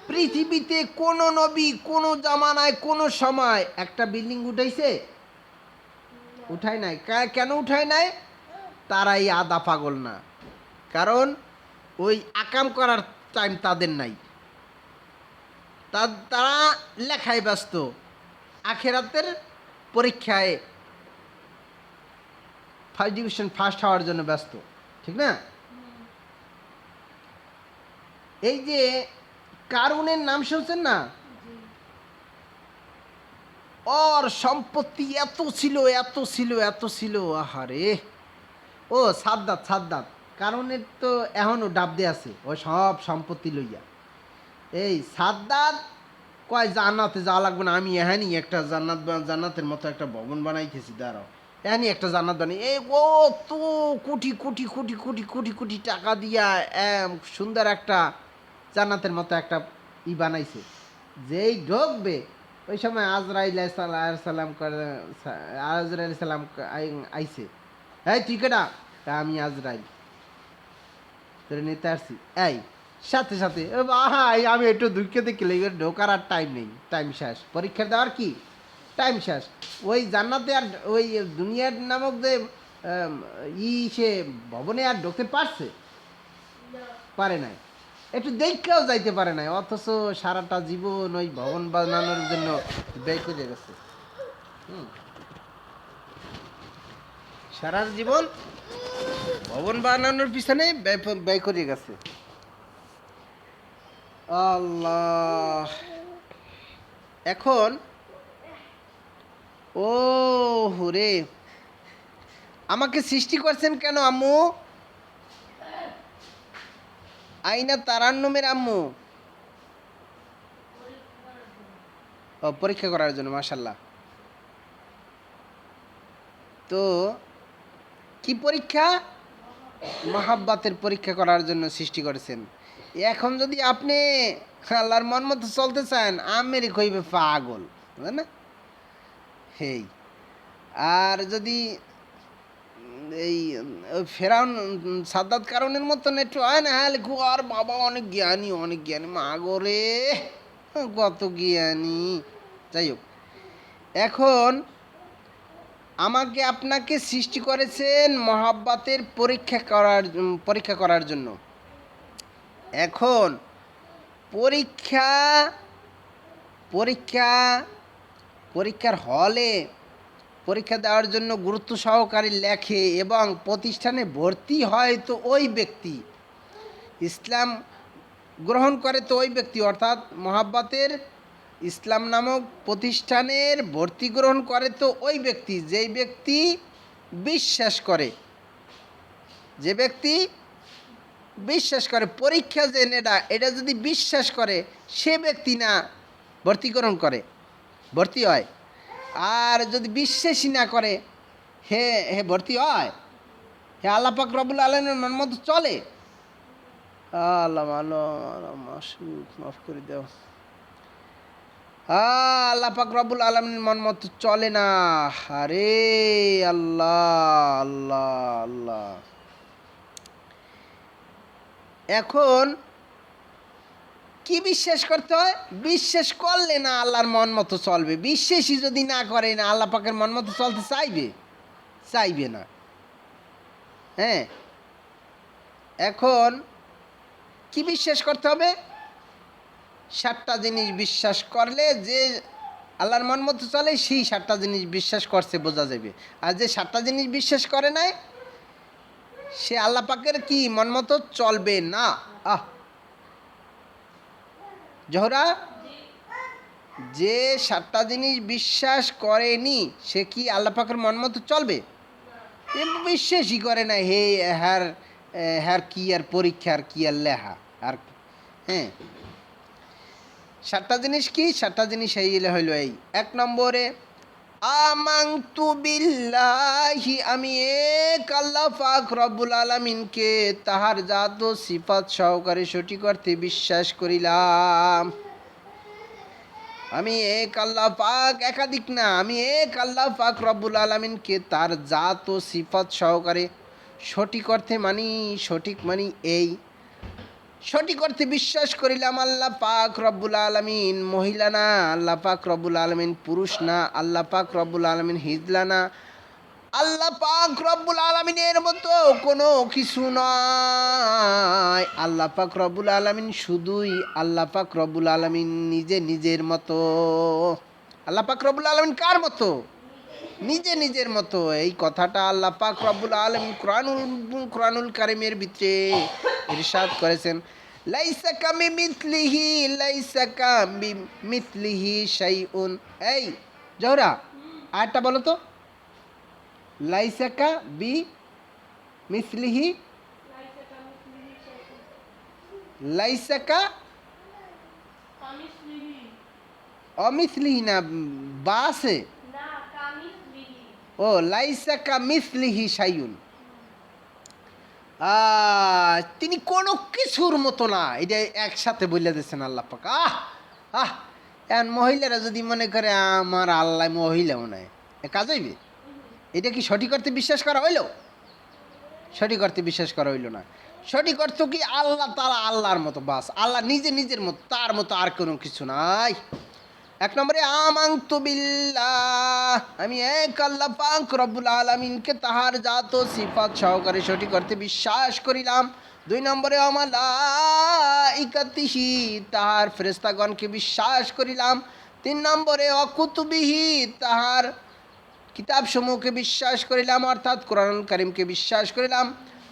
পৃথিবীতে কোন নবী কোন জামানায় কোন সময় একটা বিল্ডিং উঠাইছে? উঠায় নাই। কেন উঠায় নাই? তারাই আদা পাগল না। কারণ ওই আকাম করার টাইম তাদের নাই। তারা লেখায় ব্যস্ত, আখেরাতের পরীক্ষায় ফার্স্ট ডিভিশন ফার্স্ট হওয়ার জন্য ব্যস্ত, ঠিক না? এই যে কারুনের নাম শুনছেন না? ওর সম্পত্তি এত ছিল, এত ছিল, এত ছিল, আহারে। ও সাদ্দাত, সাদ্দাত কারণের তো এখনও ডাবদে আছে ও সব সম্পত্তি লইয়া। এই সাদ্দাত কয় জান্নাতে যাওয়া লাগবে না, আমি এখানই একটা জান্নাতের মতো একটা ভবন বানাইতেছি, দাঁড়াও এখানই একটা জান্নাত বানাই। এই ও তো কোটি কোটি কোটি কোটি কোটি কোটি টাকা দিয়া সুন্দর একটা জান্নাতের মতো একটা বানাইছে। যেই ঢুকবে ওই সময় আজরাইল সালাম করে, আজরাইল সালাম আইছে, এই তুই কেডা? আমি আজরাইল, তোর নিতে আসছি। এই সাথে সাথে ভাই আমি একটু দুঃখে দেখলে ঢোকার আর টাইম নেই, টাইম শেষ, পরীক্ষা দেওয়ার কি টাইম শেষ। ওই জান্নাতে আর ওই দুনিয়ার নামক যে সে ভবনে আর ঢুকতে পারছে? পারে নাই। একটু দেখেও যাইতে পারে নাই, অথচ সারাটা জীবন ওই ভবন বানানোর জন্য ব্যয় করে গেছে। সারা জীবন ভবন বানানোর পিছনে ব্যয় করে গেছে। আল্লাহ। এখন ও হুরে, আমাকে সৃষ্টি করছেন কেন আম্মু? আইনা তারান্নুমের আম্মু? ও পরীক্ষা করার জন্য, মাশাল্লাহ। তো কি পরীক্ষা? মহাব্বাতের পরীক্ষা করার জন্য সৃষ্টি করেছেন। এখন যদি আপনি আল্লাহর মন মতো চলতে চান, আমেরই কইবে পাগল, বুঝলেন না? হেই, আর যদি এই ফেরাউন সাদ্দাত কারণের মতন একটু হয় না, হ্যাঁ লিখু আর বাবা অনেক জ্ঞানী, অনেক জ্ঞানী, মা গোরে কত জ্ঞানী। যাই হোক, এখন আমাকে আপনাকে সৃষ্টি করেছেন মহাব্বাতের পরীক্ষা করার জন্য। এখন পরীক্ষা পরীক্ষা পরীক্ষার হলে পরীক্ষা দেওয়ার জন্য গুরুত্ব সহকারে লেখে এবং প্রতিষ্ঠানে ভর্তি হয় তো ওই ব্যক্তি, ইসলাম গ্রহণ করে তো ওই ব্যক্তি, অর্থাৎ মহাব্বাতের ইসলাম নামক প্রতিষ্ঠানের ভর্তি গ্রহণ করে তো ওই ব্যক্তি, যেই ব্যক্তি বিশ্বাস করে, যে ব্যক্তি বিশ্বাস করে পরীক্ষা যে এটা যদি বিশ্বাস করে সে ব্যক্তি না ভর্তি গ্রহণ করে, ভর্তি হয়। আর যদি বিশ্বাসই না করে হে হে ভর্তি হয়? হে আল্লাহ পাক রব্বুল আলামিনের মন মতো চলে? আল্লাহ মাফ করে দাও। আল্লাহ পাক রব্বুল আলামিনের মন মতো চলে না। আরে আল্লাহ আল্লাহ আল্লাহ। এখন কি বিশ্বাস করতে হয়? বিশ্বাস করলে না আল্লাহর মন মতো চলবে। বিশ্বাসই যদি না করে, না আল্লাহ পাকের মন মতো চলতে চাইবে? চাইবে না। হ্যাঁ, এখন কি বিশ্বাস করতে হবে? 7টা জিনিস বিশ্বাস করলে যে আল্লাহর মন মতো চলে, সেই 7টা জিনিস বিশ্বাস করছে বোঝা যাবে। আর যে 7টা জিনিস বিশ্বাস করে নাই, সে আল্লাহ পাকের কি মন মতো চলবে না। জোহরা, যে 7টা জিনিস বিশ্বাস করেনি সে কি আল্লাহ পাকের মন মতো চলবে? এ বিশ্বাসই করে না। হে হ্যার হ্যার কি আর পরীক্ষা, আর কি আর লেহা আর। হ্যাঁ, 7টা জিনিস কি? 7টা জিনিস হইল এই। 1 নম্বরে, আমানতু বিল্লাহি, আমি এক আল্লাহ পাক রব্বুল আলামিনকে তাহার জাত ও সিফাত সহকারে সঠিক অর্থে বিশ্বাস করিলাম। আমি এক আল্লাহ পাক, একাধিক না, আমি এক আল্লাহ পাক রব্বুল আলামিনকে তার জাত ও সিফাত সহকারে সঠিক অর্থে মানি। সঠিক মানি এই, সঠিক অর্থে বিশ্বাস করিলাম আল্লাহ পাক রব্বুল আলামিন মহিলা না, আল্লাহ পাক রব্বুল আলামিন পুরুষ না, আল্লাহ পাক রব্বুল আলামিন হিজলা না, আল্লাহ পাক রব্বুল আলামিনের মতো কোনো কিছু নয়। আল্লাহ পাক রব্বুল আলামিন শুধুই আল্লাহ পাক রব্বুল আলামিন নিজে নিজের মতো। আল্লাহ পাক রব্বুল আলামিন কার মতো? নিজে নিজের মতো। এই কথাটা আল্লাহ পাক রব্বুল আলামিন কোরআনুল কারীমের ভিতরে ইরশাদ করেছেন, লাইসা কামিমিথলিহি, লাইসা কামিমিথলিহি শাইউন। এই জোহরা, আরেকটা বলো তো। লাইসাকা বি মিসলিহি, লাইসাকা অমিসলিহি না বাসে? ও, লাইসাকা মিসলিহি শাইউন। তিনি কোনো কিছুর মতো না, এটা একসাথে বলে দিয়েছেন আল্লাহ পাক। এখন মহিলারা যদি মনে করে আমার আল্লাহ মহিলাও নাই, কাজ হইবে? এটা কি সঠিক অর্থে বিশ্বাস করা হইল? সঠিক অর্থে বিশ্বাস করা হইল না। সঠিক অর্থ কি? আল্লাহ তাআলা আল্লাহর মতো, বাস। আল্লাহ নিজে নিজের মতো, তার মতো আর কোনো কিছু নাই। 1 নম্বরে, আমানতু বিল্লাহ, আমি এক আল্লাহ পাক রব্বুল আলামিনকে তাহার জাত ও সিফাত সহকারে সঠিক অর্থে বিশ্বাস করিলাম। 2 নম্বরে, আমালাইকাতিহি, তাহার ফেরেশতাগণকে বিশ্বাস করিলাম। 3 নম্বরে, অকুতুবিহি, তাহার কিতাব সমূহকে বিশ্বাস করিলাম, অর্থাৎ কোরআনুল কারীমকে বিশ্বাস করিলাম।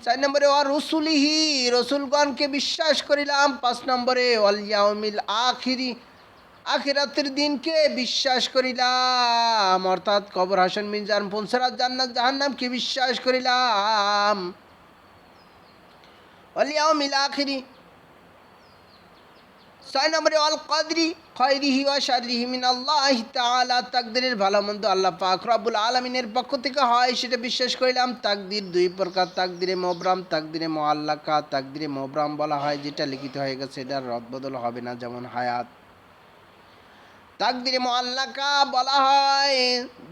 4 নম্বরে, রসুলিহি, রসুলগণকে বিশ্বাস করিলাম। 5 নম্বরে, ওয়াল ইয়াউমিল আখিরি, আখিরাতের দিনকে বিশ্বাস করিলাম, অর্থাৎ কবর, হাসন, মিজান, পুনসরাত, জান্নাত, জাহান্নামকে বিশ্বাস করিলাম। ওয়াল ইয়াউমিল আখিরি। 6 নম্বরে, আল কদরি খায়রিহি ওয়া শাররিহি মিনাল্লাহি তাআলা, তাকদীরের ভালো মন্দ আল্লাহ পাক রব্বুল আলামিনের পক্ষ থেকে হয় সেটা বিশ্বাস করিলাম। তাকদীর 2 প্রকার, তাকদীরে মুবরাম, তাকদীরে মুআল্লাকা। তাকদীরে মুবরাম বলা হয় যেটা লিখিত হয়ে গেছে, এটার রদবদল হবে না, যেমন হায়াত। তাকদীরে মুআল্লাকা বলা হয়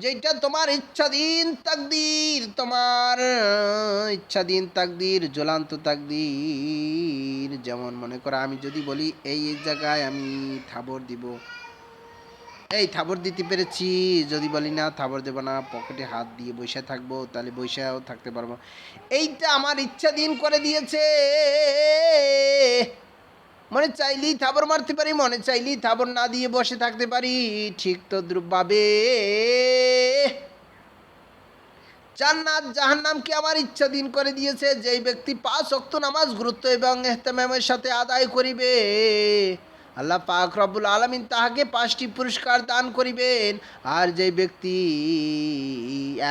যেটা তোমার ইচ্ছাধীন তাকদীর, তোমার ইচ্ছাধীন তাকদীর, জ্বলান্ত তাকদীর। যেমন মনে করো আমি যদি বলি এই জায়গায় আমি থাবর দিব, এই থাবর দিতে পেরেছি। যদি বলি না থাবর দেব না, পকেটে হাত দিয়ে বসে থাকবো, তাহলে বসেও থাকতে পারবো। এইটা আমার ইচ্ছাধীন করে দিয়েছে। মনে চাইলেই থাবর মারতে পারি, মনে চাইলেই থাবর না দিয়ে বসে থাকতে পারি। ঠিক তদ্রূপভাবে জান্নাত জাহান্নামকে আমার ইচ্ছাধীন করে দিয়েছে। যেই ব্যক্তি 5 ওয়াক্ত নামাজ গুরুত্ব এবং ইহতিমামের সাথে আদায় করিবে, আল্লাহ পাক রব্বুল আলামিন তাহাকে 5টি পুরস্কার দান করিবেন। আর যেই ব্যক্তি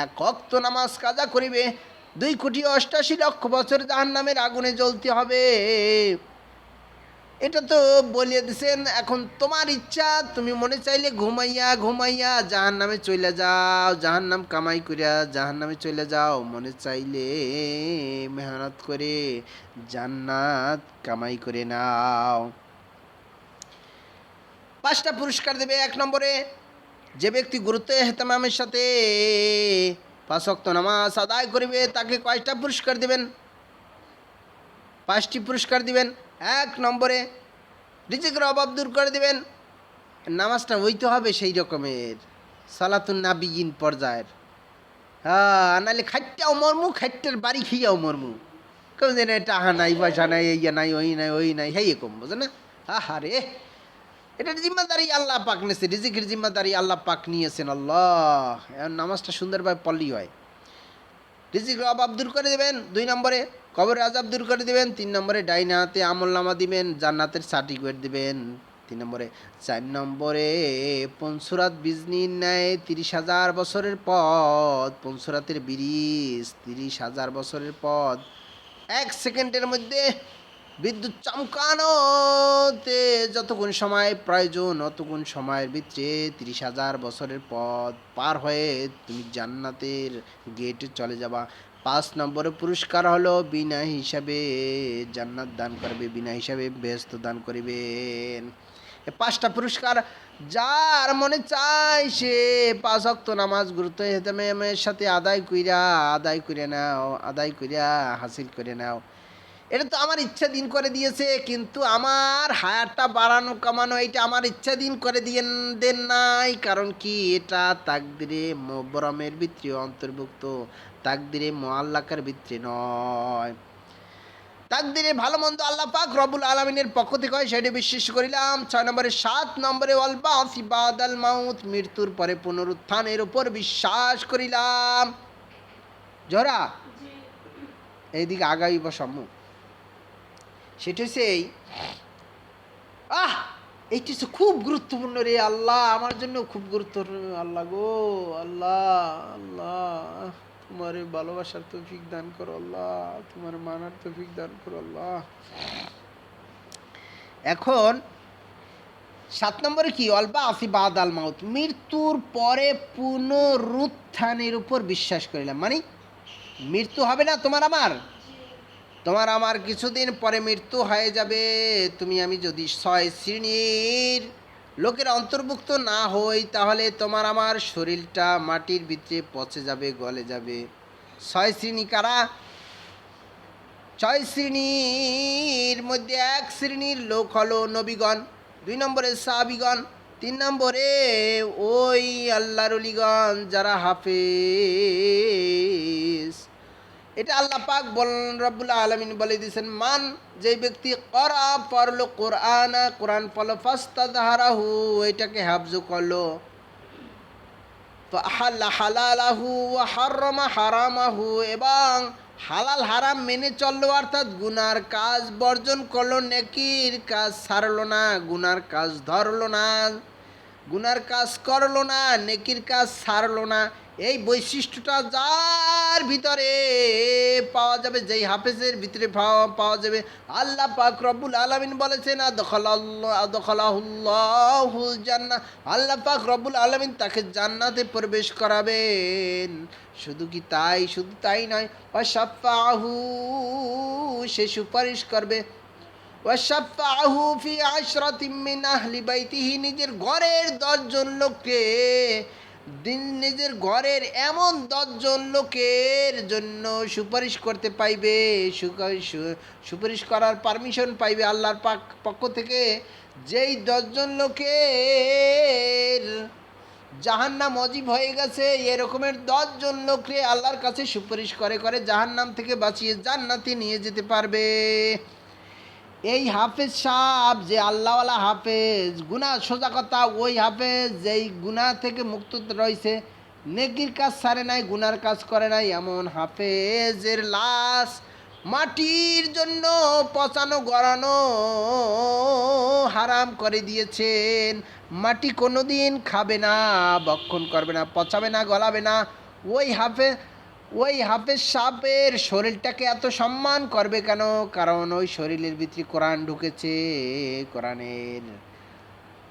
1 ওয়াক্ত নামাজ কাজা করিবে, 2,88,00,000 বছর জাহান্নামের আগুনে জ্বলতে হবে। এটা তো বলিয়ে দিছেন। এখন তোমার ইচ্ছা, তুমি মনে চাইলে ঘুমাইয়া ঘুমাইয়া জাহান্নামে চলে যাও, জাহান্নাম কামাই করিয়া জাহান্নামে চলে যাও, মনে চাইলে মেহনত করে জান্নাত কামাই করে নাও। 5টা পুরস্কার দেবে। 1 নম্বরে, যে ব্যক্তি গুরুত্ব ইহতিমামের সাথে 5 ওয়াক্ত নামাজ আদায় করিবে, তাকে কয়টা পুরস্কার দিবেন? 5টি পুরস্কার দিবেন। 1 নম্বরে, রিজিকের অভাব দূর করে দিবেন। নামাজটা হইতে হবে সেই রকমের সালাতুন নাবিয়িন পর্যায়ের। হ্যাঁ, নাহলে খাইটাও মরমু, খাইটার বাড়ি খেয়াও মরমু। কেউ যেন টাহা নাই, পয়সা নাই, ইয়া নাই, ওই নাই, হেই কম বোঝে না। আহারে, এটার জিম্মাদারি আল্লাহ পাক নিয়েছে, রিজিকের জিম্মাদারি আল্লাহ পাক নিয়েছেন। আল্লাহ, এখন নামাজটা সুন্দরভাবে পড়লেই হয়। রিজিকের অভাব দূর করে দেবেন 2 নম্বরে, কবরের আযাব দূর করে দেবেন 3 নম্বরে, ডাইনে হাতে আমলনামা দিবেন, জান্নাতের সার্টিফিকেট দিবেন 3 নম্বরে, 4 নম্বরে পনসুরাত বিজনির ন্যায় 30,000 বছরের পথ, পনসুরাতের ব্রিজ 30,000 বছরের পথ 1 সেকেন্ডের মধ্যে বিদ্যুৎ চমকানোতে যতক্ষণ সময় প্রয়োজন অতক্ষণ সময়ের ভিতরে 30,000 বছরের পথ পার হয়ে তুমি জান্নাতের গেটে চলে যাবা। 5 নম্বরে পুরস্কার হলো বিনা হিসাবে জান্নাত দান করবে, বিনা হিসাবে বেহেশত দান করিবেন। এ 5টা পুরস্কার যার মনে চায় সে 5 ওয়াক্ত নামাজ গুরুত্ব এহতেমামের সাথে আদায় কইরা হাসিল করে নাও। এটা তো আমার ইচ্ছা দিন করে দিয়েছে, কিন্তু আমার হায়ারটা বাড়ানো কমানো এটা আমার ইচ্ছা দিন করে দেন নাই। কারণ কি, এটা তাকদিরে মোবরমের ভিতরে অন্তর্ভুক্ত, তাকদিরে মুআল্লাকার ভিতরে নয়। তাকদিরে ভালো মন্দ আল্লাহ পাক রব্বুল আলামিনের পক্ষ থেকে হয়, সেটা বিশ্বাস করিলাম। 6 নম্বরে 7 নম্বরে ওয়াল বাসি বাদাল মাউত, মৃত্যুর পরে পুনরুত্থানের উপর বিশ্বাস করিলাম। জোহরা এইদিকে আগাইব সম্মুখ, সেটা হচ্ছে এই এইটি হচ্ছে খুব গুরুত্বপূর্ণ রে আল্লাহ, আমার জন্য খুব গুরুত্বপূর্ণ। আল্লাহ গো, আল্লাহ আল্লাহ, তোমার ভালোবাসার তৌফিক দান করো আল্লাহ, তোমার মানার তৌফিক দান করো আল্লাহ। এখন 7 নম্বরে কি, অলবা আসি বাদ আল মাউত, মৃত্যুর পরে পুনরুত্থানের উপর বিশ্বাস করিলাম। মানে মৃত্যু হবে না তোমার আমার কিছুদিন পরে মৃত্যু হয়ে যাবে। তুমি আমি যদি 6 শ্রেণীর লোকের অন্তর্ভুক্ত না হই, তাহলে তোমার আমার শরীরটা মাটির ভিতরে পচে যাবে, গলে যাবে। 6 শ্রেণী কারা? 6 শ্রেণীর মধ্যে 1 শ্রেণীর লোক হলো নবীগণ, 2 নম্বরে সাহাবীগণ, 3 নম্বরে ওই আল্লাহর ওলিগণ যারা হাফেজ। এটা আল্লাহ পাক বলেন, রব্বুল আলামিন বলে দিয়েছেন, মান যে ব্যক্তি করা পড়লো কোরআন পড়লো, ফাস্তাযহারাহু এটাকে হাফজ করলো, ফাআহাল্লা হালালাহু ওয়া হারামা হারামাহু এবং হালাল হারাম মেনে চললো, অর্থাৎ গুনার কাজ বর্জন করলো, নেকির কাজ ছাড়লো না, গুনার কাজ ধরলো না, গুনার কাজ করলো না, নেকির কাজ ছাড়লো না। এই বৈশিষ্ট্যটা যার ভিতরে পাওয়া যাবে, যেই হাফেজের ভিতরে পাওয়া যাবে, আল্লাহ পাক রব্বুল আলামিন বলেছেন আদখালাহুল্লাহুল জান্নাহ, আল্লাহ পাক রব্বুল আলামিন তাকে জান্নাতে প্রবেশ করাবেন। শুধু তাই নয়, ওয়াশাফাহু সে সুপারিশ করবে, ওয়াশাফাহু ফি আশরাতিম মিন আহলি বাইতিহি নিজের ঘরের 10 জন লোককে, নিজের ঘরের এমন 10 জন লোকের জন্য সুপারিশ করতে পাইবে, সুপারিশ করার পারমিশন পাইবে আল্লাহর পক্ষ থেকে। যেই 10 জন লোকের জাহান্নাম অজীব হয়ে গেছে, এরকমের 10 জন লোককে আল্লাহর কাছে সুপারিশ করে জাহান্নাম থেকে বাঁচিয়ে জান্নাতে নিয়ে যেতে পারবে। এই হাফেজ সাহেব যে আল্লাহওয়ালা হাফেজ, গুনাহ সোজা কথা, ওই হাফেজ যেই গুনাহ থেকে মুক্ত রয়েছে, নেকির কাজ ছাড়ে নাই, গুনার কাজ করে নাই, এমন হাফেজের লাশ মাটির জন্য পচানো গড়ানো হারাম করে দিয়েছেন। মাটি কোনোদিন খাবে না, ভক্ষণ করবে না, পচাবে না, গলাবে না। ওই হাফেজ সাহেবের শরীরটাকে এত সম্মান করবে কেন? কারণ ওই শরীরের ভিতরে কোরআন ঢুকেছে, কোরআনের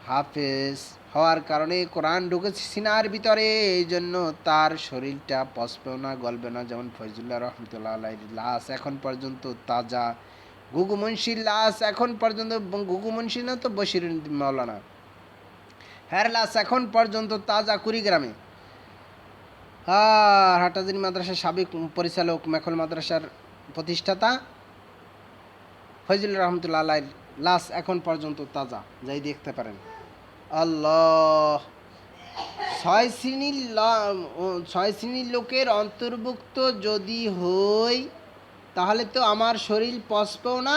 হাফেজ হওয়ার কারণে কোরআন ঢুকেছে সিনার ভিতরে, এই জন্য তার শরীরটা পচবেও না, গলবে না। যেমন ফয়জুল্লাহ রহমতুল্লাহ আলাইহির লাশ এখন পর্যন্ত তাজা, গুগু মুন্সির লাশ এখন পর্যন্ত, গুগু মুন্সি না তো বশির মাওলানা, হ্যার লাশ এখন পর্যন্ত তাজা কুড়িগ্রামে। আর হাটাজারি মাদ্রাসার সাবেক পরিচালক, মেখল মাদ্রাসার প্রতিষ্ঠাতা ফয়জুল্লাহ রহমতুল্লাহ আলাইহির লাশ এখন পর্যন্ত তাজা, যাই দেখতে পারেন। আল্লাহ, ছয় শ্রেণীর লোকের অন্তর্ভুক্ত যদি হই, তাহলে তো আমার শরীর পচবেও না,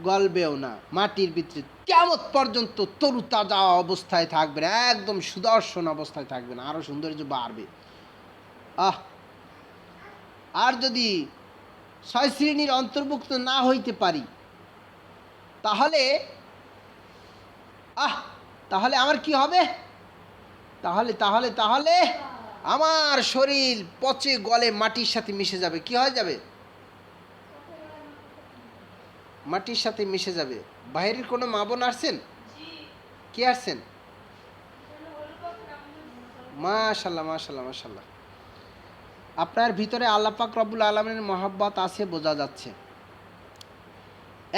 গলবেও না, মাটির ভিতরে কিয়ামত পর্যন্ত তরু তাজা অবস্থায় থাকবে, একদম সুদর্শন অবস্থায় থাকবে না, আরো সৌন্দর্য বাড়বে। আহ, আর যদি ছয় শ্রেণীর অন্তর্ভুক্ত না হইতে পারি, তাহলে তাহলে আমার কি হবে? তাহলে তাহলে তাহলে আমার শরীর পচে গলে মাটির সাথে মিশে যাবে। কি হয়ে যাবে? মাটির সাথে মিশে যাবে। বাইরের কোনো মা বোন আসছেন? কে আসছেন? মাশাল্লাহ মাশাল্লাহ মাশাল্লাহ, আপনার ভিতরে আল্লাহ পাক রব্বুল আলামিনের মহব্বত আছে, বোঝা যাচ্ছে।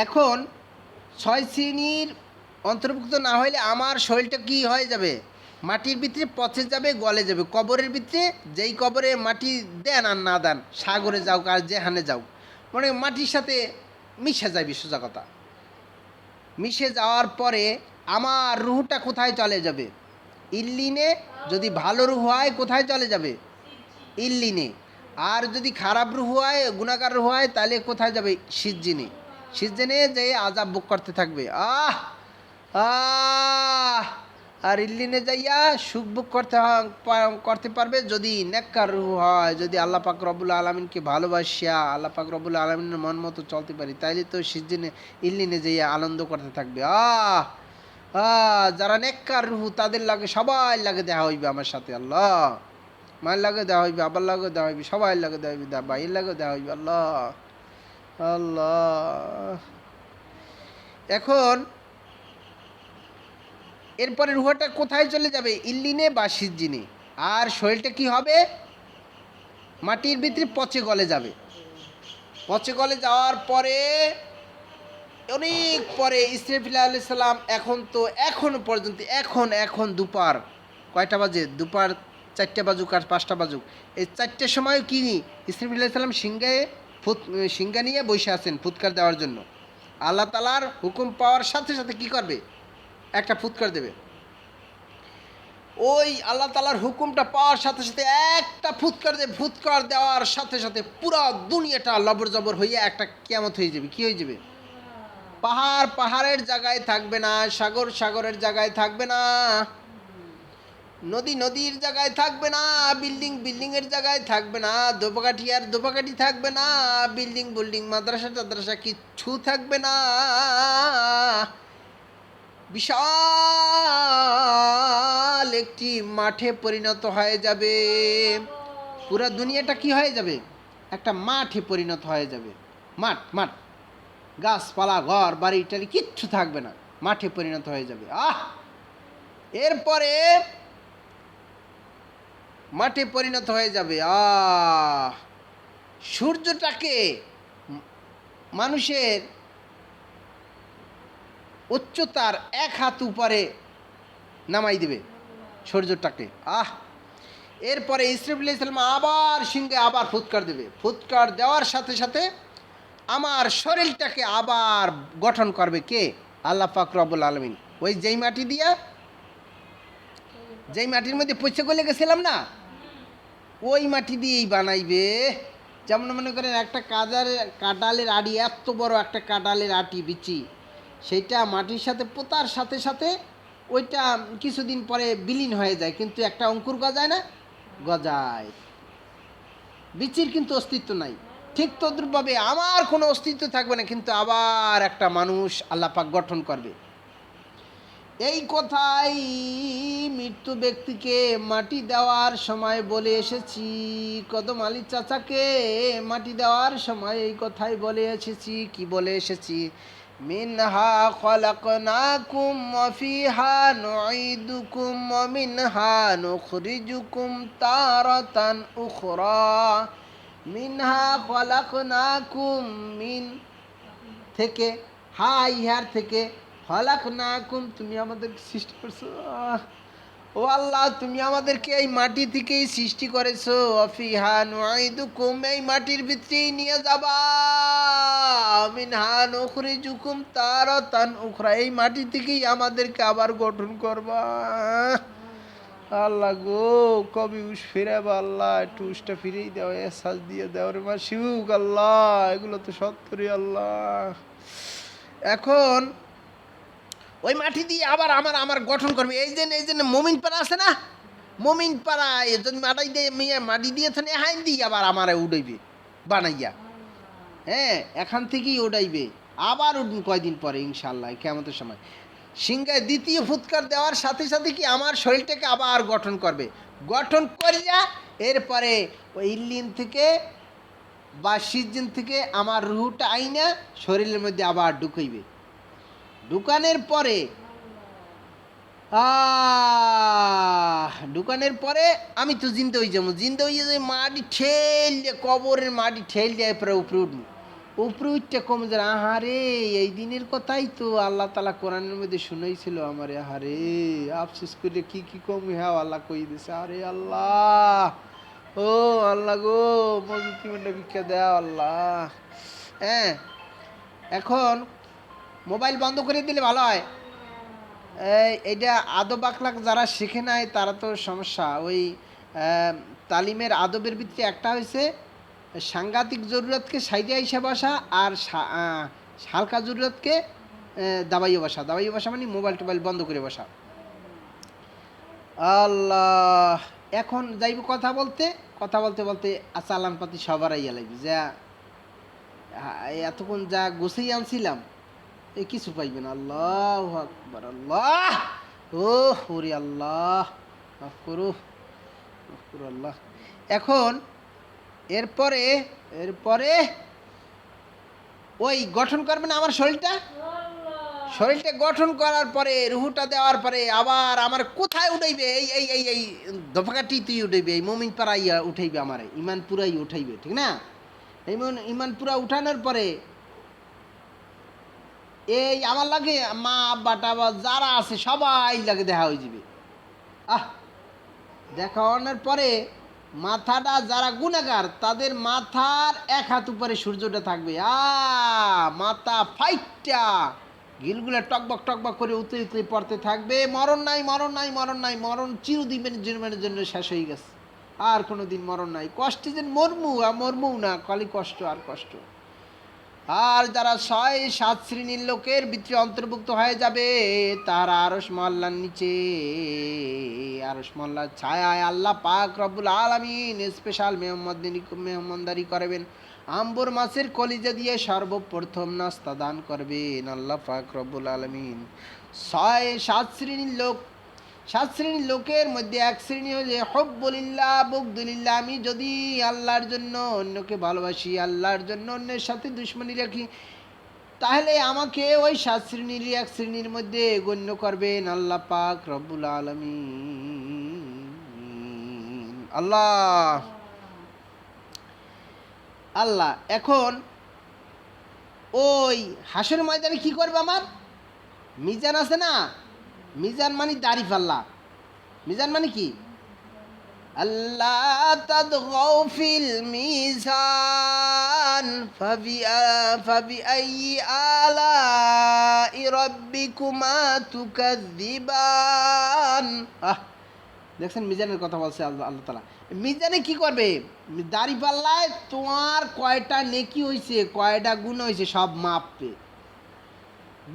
এখন ছয় শ্রেণীর অন্তর্ভুক্ত না হইলে আমার শরীরটা কি হয়ে যাবে? মাটির ভিতরে পচে যাবে, গলে যাবে। কবরের ভিতরে, যেই কবরে মাটি দেন আর না দেন, সাগরে যাও আর যেখানে যাও, মানে মাটির সাথে মিশে যাবে, সোজা কথা। মিশে যাওয়ার পরে আমার রুহটা কোথায় চলে যাবে? ইল্লিনে। যদি ভালো রুহ হয় কোথায় চলে যাবে? ইল্লিনে। আর যদি খারাপ রুহ হয়, গুনাহগার রুহ হয়, তাহলে কোথায় যাবে? সিজ্জিনে। সিজ্জিনে যে আযাব ভোগ করতে থাকবে। আহ আর ইল্লিনে যাইয়া সুখ ভোগ করতে পারবে যদি নেককার রুহ হয়, যদি আল্লাহ পাক রব্বুল আলামিনকে ভালোবাসিয়া আল্লাহ পাক রব্বুল আলামিনের মন মতো চলতে পারি, তাইলে তো সিজ্জিনে, ইল্লিনে যাইয়া আনন্দ করতে থাকবে। যারা নেককার রুহ, তাদের লাগে, সবাই লাগে দেখা হইবে আমার সাথে। আল্লাহ, মায়ের লাগে দেওয়া হইবে, আবার লাগে দেওয়া হইবে, সবাই লাগে দেওয়া হইবে, ভাইয়ের লাগে দেওয়া হইবে। আল্লাহ আল্লাহ। এখন এরপরে রুহটা কোথায় চলে যাবে? ইল্লিনে বা সিজ্জিনে। আর শরীরটা কি হবে? মাটির ভিতরে পচে গলে যাবে। পচে গলে যাওয়ার পরে, অনেক পরে ইসরাফিল আলাইহিস সালাম, এখন তো এখনো পর্যন্ত, এখন দুপার কয়টা বাজে? দুপার 4টা বাজুক আর 5টা বাজুক, এই 4টের সময় কি ইসরাফিল আলাইহিস সালাম সিংহা নিয়ে বসে আছেন ফুৎকার দেওয়ার জন্য। আল্লাহ তাআলার হুকুম পাওয়ার সাথে সাথে কি করবে? একটা ফুৎকার দেবে। ওই আল্লাহ তাআলার হুকুমটা পাওয়ার সাথে সাথে একটা ফুৎকার দেবে। ফুৎকার দেওয়ার সাথে সাথে পুরা দুনিয়াটা লবর জবর হইয়া একটা কিয়ামত হয়ে যাবে। কি হয়ে যাবে? পাহাড় পাহাড়ের জায়গায় থাকবে না, সাগর সাগরের জায়গায় থাকবে না, নদী নদীর জায়গায় থাকবে না, বিল্ডিং বিল্ডিংয়ের জায়গায় থাকবে না, দোপাকাঠি আর দোপাকাঠি থাকবে না, বিল্ডিং বিল্ডিং মাদ্রাসা টাদ্রাসা কিচ্ছু থাকবে না। বিশাল একটি মাঠে পরিণত হয়ে যাবে। পুরা দুনিয়াটা কি হয়ে যাবে? একটা মাঠে পরিণত হয়ে যাবে। মাঠ মাঠ, গাছপালা, ঘর বাড়ি টাড়ি কিচ্ছু থাকবে না, মাঠে পরিণত হয়ে যাবে। এরপরে মাঠে পরিণত হয়ে যাবে। সূর্যটাকে মানুষের উচ্চতার 1 হাত উপরে নামাই দেবে সূর্যটাকে। এরপরে ইসরাফিল আলাইহিস সালাম আবার সিংহে আবার ফুৎকার দেবে। ফুৎকার দেওয়ার সাথে সাথে আমার শরীরটাকে আবার গঠন করবে কে? আল্লাহ পাক রব্বুল আলামিন। ওই যেই মাটি দিয়া, যেই মাটির মধ্যে পচে গলে গেছিলাম না, ওই মাটি দিয়েই বানাইবে। যেমন মনে করেন একটা কাঁঠালের আড়ি, এত বড় একটা কাঁঠালের আটি বিচি, সেইটা মাটির সাথে পোতার সাথে সাথে ওইটা কিছুদিন পরে বিলীন হয়ে যায়, কিন্তু একটা অঙ্কুর গজায় না? গজায়। বিচির কিন্তু অস্তিত্ব নাই। ঠিক তদ্রূপভাবে আমার কোনো অস্তিত্ব থাকবে না, কিন্তু আবার একটা মানুষ আল্লাহ পাক গঠন করবে। এই কথাই মৃত্যু ব্যক্তিকে মাটি দেওয়ার সময় বলে এসেছি, কদম আলী চাচাকে মাটি দেওয়ার সময় এই কথাই বলে এসেছি। কি বলে এসেছি? মিনহা খলাকনাকুম ওয়া ফিহা নুঈদুকুম ওয়া মিনহা নুখরিজুকুম তারাতান উখরা। মিনহা খলাকনাকুম, মিন থেকে, ইহার থেকে, খলাকনাকুম তুমি আমাদের সৃষ্টি করছো। ও আল্লাহ, তুমি আমাদেরকে এই মাটি থেকেই সৃষ্টি করেছো। ওয়া ফিহা নুঈদুকুম, এই মাটির ভিতরেই নিয়ে যাবা। মিনহা নুখরিজুকুম তারাতান উখরা, এই মাটি থেকেই আমাদেরকে আবার গঠন করবা। আল্লাহ গো, কবি উস ফিরাবা আল্লাহ, একটু উসটা ফিরেই দাও, এহসাস দিয়ে দাও রে মাসিউক আল্লাহ, এগুলো তো সত্যি আল্লাহ। এখন ওই মাটি দিয়ে আবার আমার আমার গঠন করবে। এই যে মমিন পাড়া আছে না, মমিন পাড়ায় যদি মাটি দিয়ে মাটি দিয়ে থানে হাইন দিয়ে আবার আমার উড়াইবে বানাইয়া। হ্যাঁ, এখান থেকেই উড়াইবে, আবার উঠুন কয়দিন পরে ইনশাল্লাহ কিয়ামতের সময়। সিংহায় দ্বিতীয় ফুৎকার দেওয়ার সাথে সাথে কি আমার শরীরটাকে আবার গঠন করবে। গঠন করিয়া এরপরে ওই ইল্লিন থেকে বা সিজিন থেকে আমার রুহুটা আইনা শরীরের মধ্যে আবার ঢুকাইবে। ঢুকানোর পরে ঢুকানোর পরে আমি তো জিন্দা হয়ে যাবো। জিন্দা হয়ে যাই, মাটি ঠেল দিয়ে, কবরের মাটি ঠেল দিয়ে পরে উপরে উঠবো। উপরে উঠতে কমে যায়, আহারে এই দিনের কথাই তো আল্লাহ তালা কোরআনের মধ্যে শুনাইছিল আমারে। আহারে আফসোস করে কি কি কম, হ্যাঁ আল্লাহ কই দিছে। আরে আল্লাহ, ও আল্লাহ গো, মজুতিমন্ডা ভিক্ষা দেও আল্লাহ। হ্যাঁ, এখন মোবাইল বন্ধ করে দিলে ভালো হয়। এইটা আদব আখলাক যারা শিখে নাই তারা তো সমস্যা। ওই তালিমের আদবের ভিত্তিতে একটা হয়েছে সাংঘাতিক জরুরতকে সাইডে আইসা বসা, আর হালকা জরুরতকে দাবাইয়ে বসা। দাবাইয়ে বসা মানে মোবাইল টোবাইল বন্ধ করে বসা। আল্লাহ, এখন যাইব কথা বলতে বলতে চালান পাতি সবার আইয়া লাগবে, যা এতক্ষণ যা গুছিয়ে আনছিলাম এই কিছু পাইবে না। আল্লাহ আকবার, আল্লাহ, ও হরি আল্লাহ, মাফ করু আল্লাহ। এখন এরপরে ওই গঠন করবে না আমার শরীরটা গঠন করার পরে, রুহুটা দেওয়ার পরে আবার আমার কোথায় উঠাইবে? এই এই এই এই দফাকাটি তুই উঠাইবে, এই মমিন পাড়াইয়া উঠাইবে, আমার ইমান পুরাই উঠাইবে, ঠিক না? এই ইমান পুরা উঠানোর পরে এই আমার লাগে মা আব্বা টাবা যারা আছে সবাই লাগে দেখা হয়ে যাবে। দেখা হওয়ার পরে মাথাটা যারা গুনাহগার তাদের মাথার এক হাত উপরে সূর্যটা থাকবে। মাথা ফাইটটা গিলগুলা টকবক করে উতরে পড়তে থাকবে। মরণ নাই, মরণ চিরদিনের জন্য শেষ হয়ে গেছে, আর কোনো দিন মরণ নাই। কষ্টে যেন মরমু না, খালি কষ্ট আর কষ্ট। আর যারা 6-7 শ্রেণীর লোকের ভিতরে অন্তর্ভুক্ত হয়ে যাবে, তারা আরশ মহল্লার নিচে, আরশ মহল্লার ছায়ায় আল্লাহ পাক রব্বুল আলামিন স্পেশাল মেহমানদারি করবেন। আম্বর মাছের কলিজা দিয়ে সর্বপ্রথম নাস্তা দান করবেন আল্লাহ পাক রব্বুল আলামিন। 6-7 শ্রেণীর লোকের মধ্যে এক শ্রেণী হলে হব্বুলিল্লাহ বুগদুলিল্লাহ, আমি যদি আল্লাহর জন্য অন্যকে ভালোবাসি, আল্লাহর জন্য অন্যের সাথে দুশমনি রাখি, তাহলে আমাকে ওই 7 শ্রেণীর এক শ্রেণীর মধ্যে গণ্য করবেন আল্লাহ পাক রব্বুল আলামিন। আল্লাহ এখন ওই হাসর ময়দানে কি করবে? আমার মিজান আছে না, মিজান মানে দাড়ি পাল্লা। মিজান মানে কি? আল্লাহ তাদগাউ ফিল মিজান ফাবিআইয়ি আলাই রাব্বিকুমা তুকাযযিবান। দেখছেন মিজানের কথা বলছে আল্লাহ তাআলা। মিজানে কি করবে? দাড়ি পাল্লায় তোমার কয়টা নেকি হয়েছে, কয়টা গুনাহ হয়েছে সব মাপবে।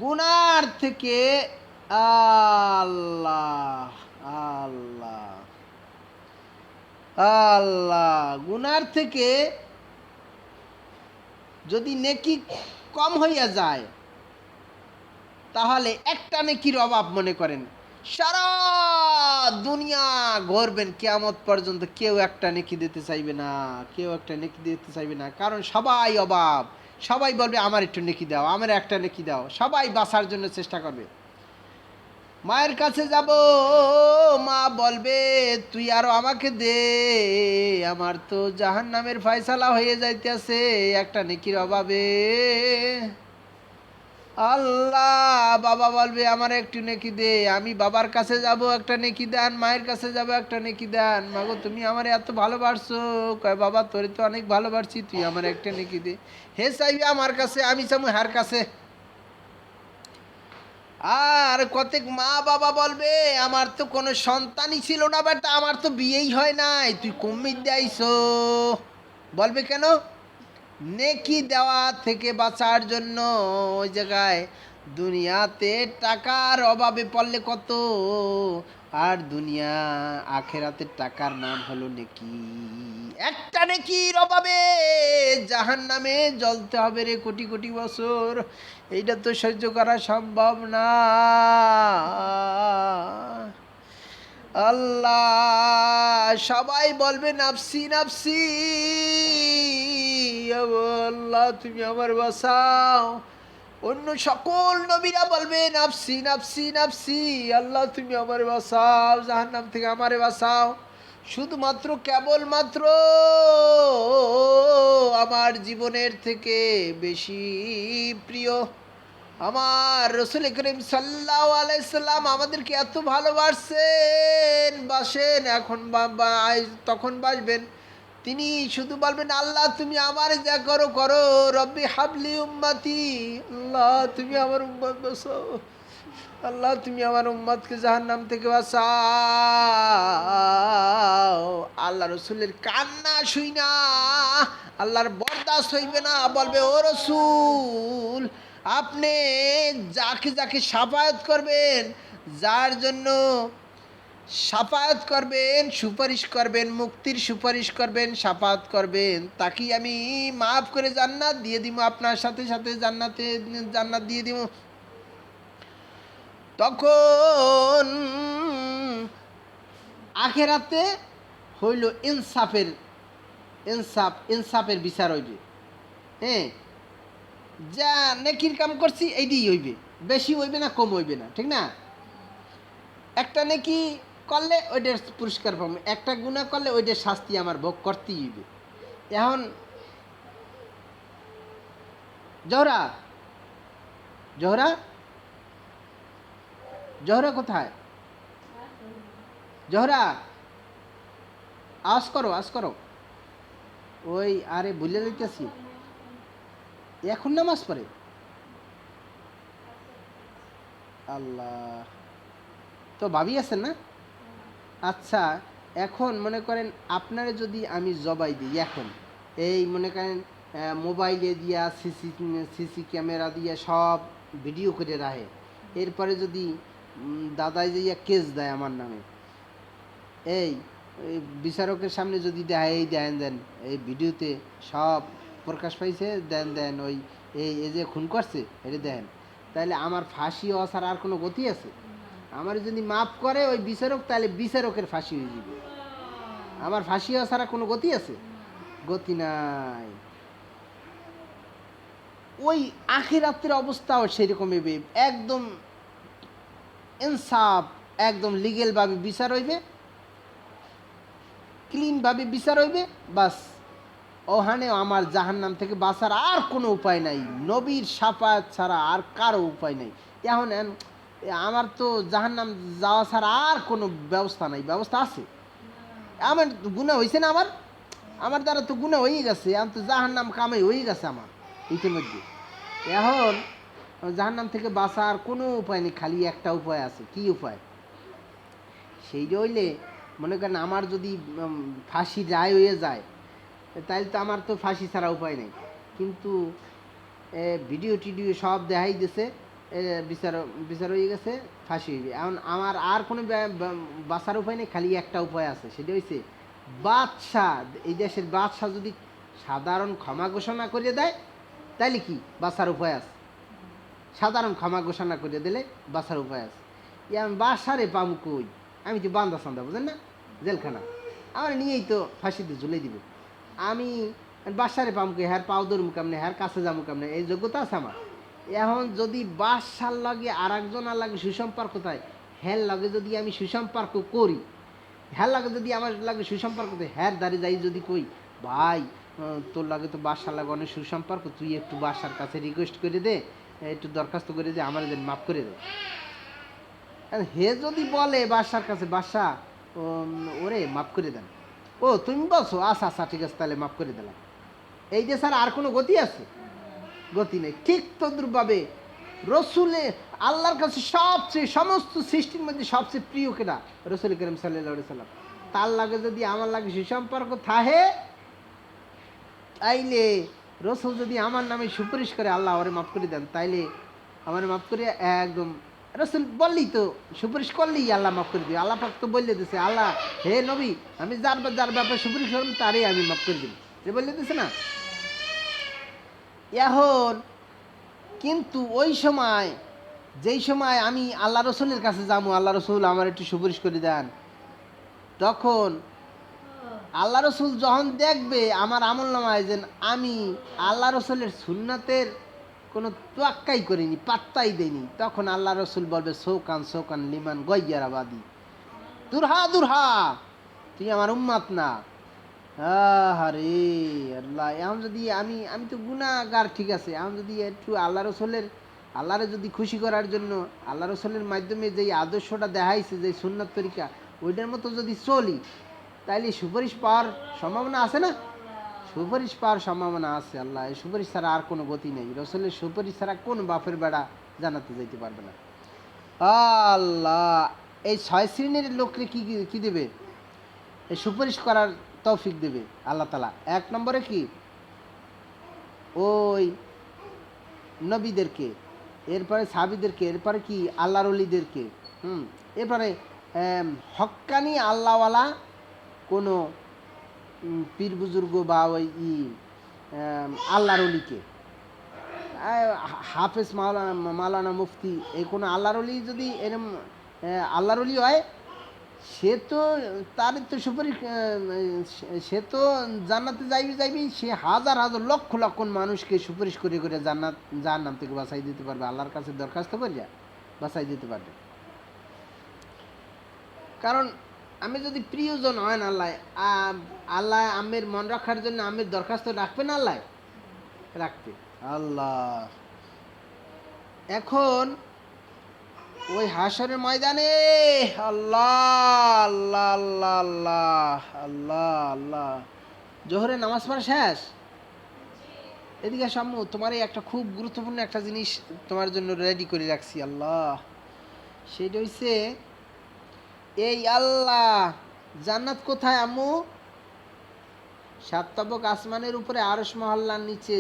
গুনার থেকে আল্লাহ আল্লাহ আল্লাহ গুনার থেকে যদি নেকি কম হইয়া যায়, তাহলে একটা নেকির অভাব মনে করেন সারা দুনিয়া ঘুরবেন কিয়ামত পর্যন্ত, কেউ একটা নেকি দিতে চাইবে না, কারণ সবাই অভাব। সবাই বলবে আমার একটু নেকি দাও, আমার একটা নেকি দাও। সবাই বাঁচার জন্য চেষ্টা করবে। মায়ের কাছে যাব, মা বলবে তুই আরো আমাকে দে, আমার তো জাহান্নামের ফয়সালা হয়ে যাইতেছে একটা নেকির অভাবে। আল্লাহ, বাবা বলবে আমার একটু নেকি দে, আমি বাবার কাছে যাব, একটা নেকি দেন, মায়ের কাছে যাব, একটা নেকি দেন। মাগো তুমি আমার এত ভালোবাসছো, কয় বাবা তোরে তো অনেক ভালোবাসছি, তুই আমার একটা নেকি দে। হে চাইবে আমার কাছে, আমি চামু হার কাছে। আর কতেক মা বাবা বলবে আমার তো কোনো সন্তানই ছিল না বেটা, আমার তো বিয়েই হয় নাই, তুই কুম্মির দেয়ছো। বলবে কেন? নেকি দেওয়া থেকে বাঁচার জন্য। ওই জায়গায় দুনিয়াতে টাকার অভাবে পড়লে কত, আর দুনিয়া আখেরাতের টাকার নাম হলো নেকি। একটা নেকির অভাবে জাহান্নামে জ্বলতে হবে রে কোটি কোটি বছর, এইটা তো সহ্য করা সম্ভব না। আল্লাহ, সবাই বলবে নাফসি নাফসি, আল্লাহ তুমি আমার বাঁচাও। অন্য সকল নবীরা বলবে নাফসি নাফসি নাফসি, আল্লাহ তুমি আমার বাঁচাও, জাহান্নাম থেকে আমারে বাঁচাও। শুধুমাত্র কেবলমাত্র আমার জীবনের থেকে বেশি প্রিয় আমার রসুল করিম সাল্লাল্লাহু আলাইহি সাল্লাম আমাদেরকে এত ভালোবাসেন, বাসেন, এখন তখন বাসবেন। তিনি শুধু বলবেন আল্লাহ তুমি আমার যা করো করো, রব্বি হাবলি উম্মতি, আল্লাহ তুমি আমার উম্মত বাঁচাও, আল্লাহ তুমি আমার উম্মতকে জাহান্নাম থেকে বাঁচাও। আল্লাহ রসুলের কান্না শুই না আল্লাহর বরদাস্ত হইবে না, বলবে ও রসুল আপনি যাকে যাকে সাফায়াত করবেন, যার জন্য সাফায়াত করবেন, সুপারিশ করবেন, মুক্তির সুপারিশ করবেন, সাফায়াত করবেন, তাকেই আমি মাফ করে জান্নাত দিয়ে দিব, আপনার সাথে সাথে জান্নাত দিয়ে দিব। তখন আখেরাতে হইল ইনসাফের বিচার হইবে। হ্যাঁ, যা নেকির কাম করছি এইটাই হইবে, বেশি হইবে না, কম হইবে না, ঠিক না? একটা নেকি করলে ওইটার পুরস্কার পাবো, একটা গুনাহ করলে ওইটার শাস্তি আমার ভোগ করতেই হইবে। এখন জহরা জহরা জহরা কোথায়? জহরা আওয়াজ করো। ওই আরে ভুলে যাইতেছি, এখন নামাজ পড়ে। আল্লাহ, তো ভাবি আছেন না? আচ্ছা, এখন মনে করেন আপনারা যদি আমি জবাই দিই, এখন এই মনে করেন মোবাইলে দিয়া সিসি ক্যামেরা দিয়ে সব ভিডিও করে রাখে, এরপরে যদি দাদাই যাইয়া কেস দেয় আমার নামে, এই বিচারকের সামনে যদি দেয়, এই দেন এই ভিডিওতে সব প্রকাশ পাইছে, দেন ওই এই যে খুন করছে এটা দেন, তাহলে আমার ফাঁসি হওয়া ছাড়া আর কোনো গতি আছে? আমার যদি মাফ করে ওই বিচারক, তাহলে বিচারকের ফাঁসি হয়ে যাবে, আমার ফাঁসি হওয়া ছাড়া কোনো গতি আছে? গতি নাই। ওই আখিরাতের অবস্থাও সেরকম হইবে, একদম ইনসাফ, একদম লিগেলভাবে বিচার হইবে, ক্লিনভাবে বিচার হইবে, বাস ওখানে আমার জাহান্নাম থেকে বাঁচার আর কোনো উপায় নাই, নবীর শাফায়াত ছাড়া আর কারো উপায় নাই। এখন আমার তো জাহান্নাম যাওয়া ছাড়া আর কোনো ব্যবস্থা নাই। ব্যবস্থা আছে, আমার গুনাহ হয়েছে না, আমার দ্বারা তো গুনাহ হয়ে গেছে, এখন তো জাহান্নাম কামাই হয়ে গেছে আমার ইতিমধ্যে। এখন জাহান্নাম থেকে বাঁচার কোনো উপায় নেই, খালি একটা উপায় আছে। কি উপায়? সেই হইলে মনে করেন আমার যদি ফাঁসি রায় হয়ে যায়, তাহলে তো আমার তো ফাঁসি ছাড়া উপায় নেই। কিন্তু ভিডিও টিডিও সব দেখাই দিছে, বিচার হয়ে গেছে, ফাঁসি হইবে। এখন আমার আর কোনো বাঁচার উপায় নেই, খালি একটা উপায় আছে, সেটা হচ্ছে বাদশাহ, এই দেশের বাদশাহ যদি সাধারণ ক্ষমা ঘোষণা করে দেয়, তাইলে কি বাঁচার উপায় আছে? সাধারণ ক্ষমা ঘোষণা করে দিলে বাঁচার উপায় আছে। আমি বাসারে পাবো কই? আমি তো বান্দা সান্দা, বুঝেন না, জেলখানা, আমার নিয়েই তো ফাঁসিতে ঝুলে দিব। আমি বাসারে পামকে, হ্যার পাও ধরুম কেমনে, হ্যার কাছে যাবো কেমনে, এই যোগ্যতা আছে আমার? এখন যদি বাসার লাগে আর একজনের লাগে সুসম্পর্ক থাকে, হ্যার লাগে যদি আমি সুসম্পর্ক করি, হ্যার লাগে যদি আমার লাগে সুসম্পর্ক, হ্যার দাঁড়িয়ে যাই যদি কই ভাই তোর লাগে তো বাসার লাগে অনেক সুসম্পর্ক, তুই একটু বাসার কাছে রিকোয়েস্ট করে দে, একটু দরখাস্ত করে যে আমার যেন মাফ করে দেয়। হে যদি বলে বাদশার কাছে, বাদশা ওরে মাফ করে দেন, ও তুমি বলছো আচ্ছা আচ্ছা ঠিক আছে তাহলে মাফ করে দিলাম, এই যে স্যার আর কোনো গতি আছে? গতি নেই। ঠিক তদ্রুপভাবে রসুলে আল্লাহর কাছে সবচেয়ে সমস্ত সৃষ্টির মধ্যে সবচেয়ে প্রিয় কেনা রসুল করিম সাল্লাল্লাহু সাল্লাম। তার লাগে যদি আমার লাগে সুসম্পর্ক থাহে, তাইলে রসুল যদি আমার নামে সুপারিশ করে আল্লাহ আমারে মাফ করে দেন, তাইলে আমার মাফ করে একদম রসুল বললেই তো, সুপারিশ করলেই আল্লাহ মাফ করে দিবে। আল্লাহ পাক তো বললে দিছে, আল্লাহ হে নবী আমি যার ব্যাপারে সুপারিশ করলাম তারই আমি মাফ করে দিব, যে বললে দিছে না। এখন কিন্তু ওই সময়, যেই সময় আমি আল্লাহ রসুলের কাছে যাবো, আল্লাহ রসুল আমার একটু সুপারিশ করে দেন, তখন আল্লাহ রসুল যখন দেখবে আমার আমল নামায় যে আমি আল্লাহ রসুলের সুন্নাতের কোনো তোয়াক্কাই করিনি, পাত্তাই দেয়নি, তখন আল্লাহ রসুল বলবে সৌকান সৌকান লিমান গয়ারাবাদী, দুরহা দুরহা, তুই আমার উম্মাত না। আরে আল্লাহ, এখন যদি আমি আমি তো গুনাহগার, ঠিক আছে, এখন যদি একটু আল্লাহরে যদি খুশি করার জন্য আল্লাহ রসুলের মাধ্যমে যেই আদর্শটা দেখাইছে, যে সুন্নাত তরিকা, ওইটার মতো যদি চলি, তাইলে সুপারিশ পাওয়ার সম্ভাবনা আছে না? সুপারিশ পাওয়ার সম্ভাবনা আছে। আল্লাহ এই সুপারিশ ছাড়া আর কোনো গতি নেই, রসুলের সুপারিশ ছাড়া কোন বাপের বেড়া জানাতে যাইতে পারবে না। আল্লাহ এই 6 শ্রেণীর লোককে কি দেবে? এই সুপারিশ করার তৌফিক দেবে আল্লাহ তাআলা। 1 নম্বরে কি? ওই নবীদেরকে, এরপরে সাহাবীদেরকে, এরপরে কি আল্লাহর ওলিদেরকে, এরপরে হক্কানি আল্লাহওয়ালা কোনো পীর বুজুর্গ বা ওই আল্লাহর ওলিকে, হাফেজ মাওলানা মুফতি, এই কোনো আল্লাহর ওলি যদি এরম আল্লাহর ওলি হয়, সে তো তার তো সুপারিশ, সে তো জান্নাতে যাইবি, সে হাজার হাজার লক্ষ লক্ষ মানুষকে সুপারিশ করে করে জাহান্নাম থেকে বাঁচাই দিতে পারবে, আল্লাহর কাছে দরখাস্ত করিয়া বাঁচাই দিতে পারবে। কারণ আমি যদি প্রিয়জন হয় না আল্লাহ, আল্লাহ আমের মন রাখার জন্য আমের দরখাস্ত রাখবে না আল্লাহ, রাখবে আল্লাহ। এখন ওই হাসরের ময়দানে আল্লাহ আল্লাহ আল্লাহ আল্লাহ আল্লাহ আল্লাহ, জোহরে নামাজ পড়া শেষ, এদিকে সাম্মু তোমার এই একটা খুব গুরুত্বপূর্ণ একটা জিনিস তোমার জন্য রেডি করে রাখছি আল্লাহ, সেটা হইছে এই আল্লাহ জান্নাত কোথায় আম্মু? 7 তবক আসমানের উপরে আরশ মহল্লার নিচে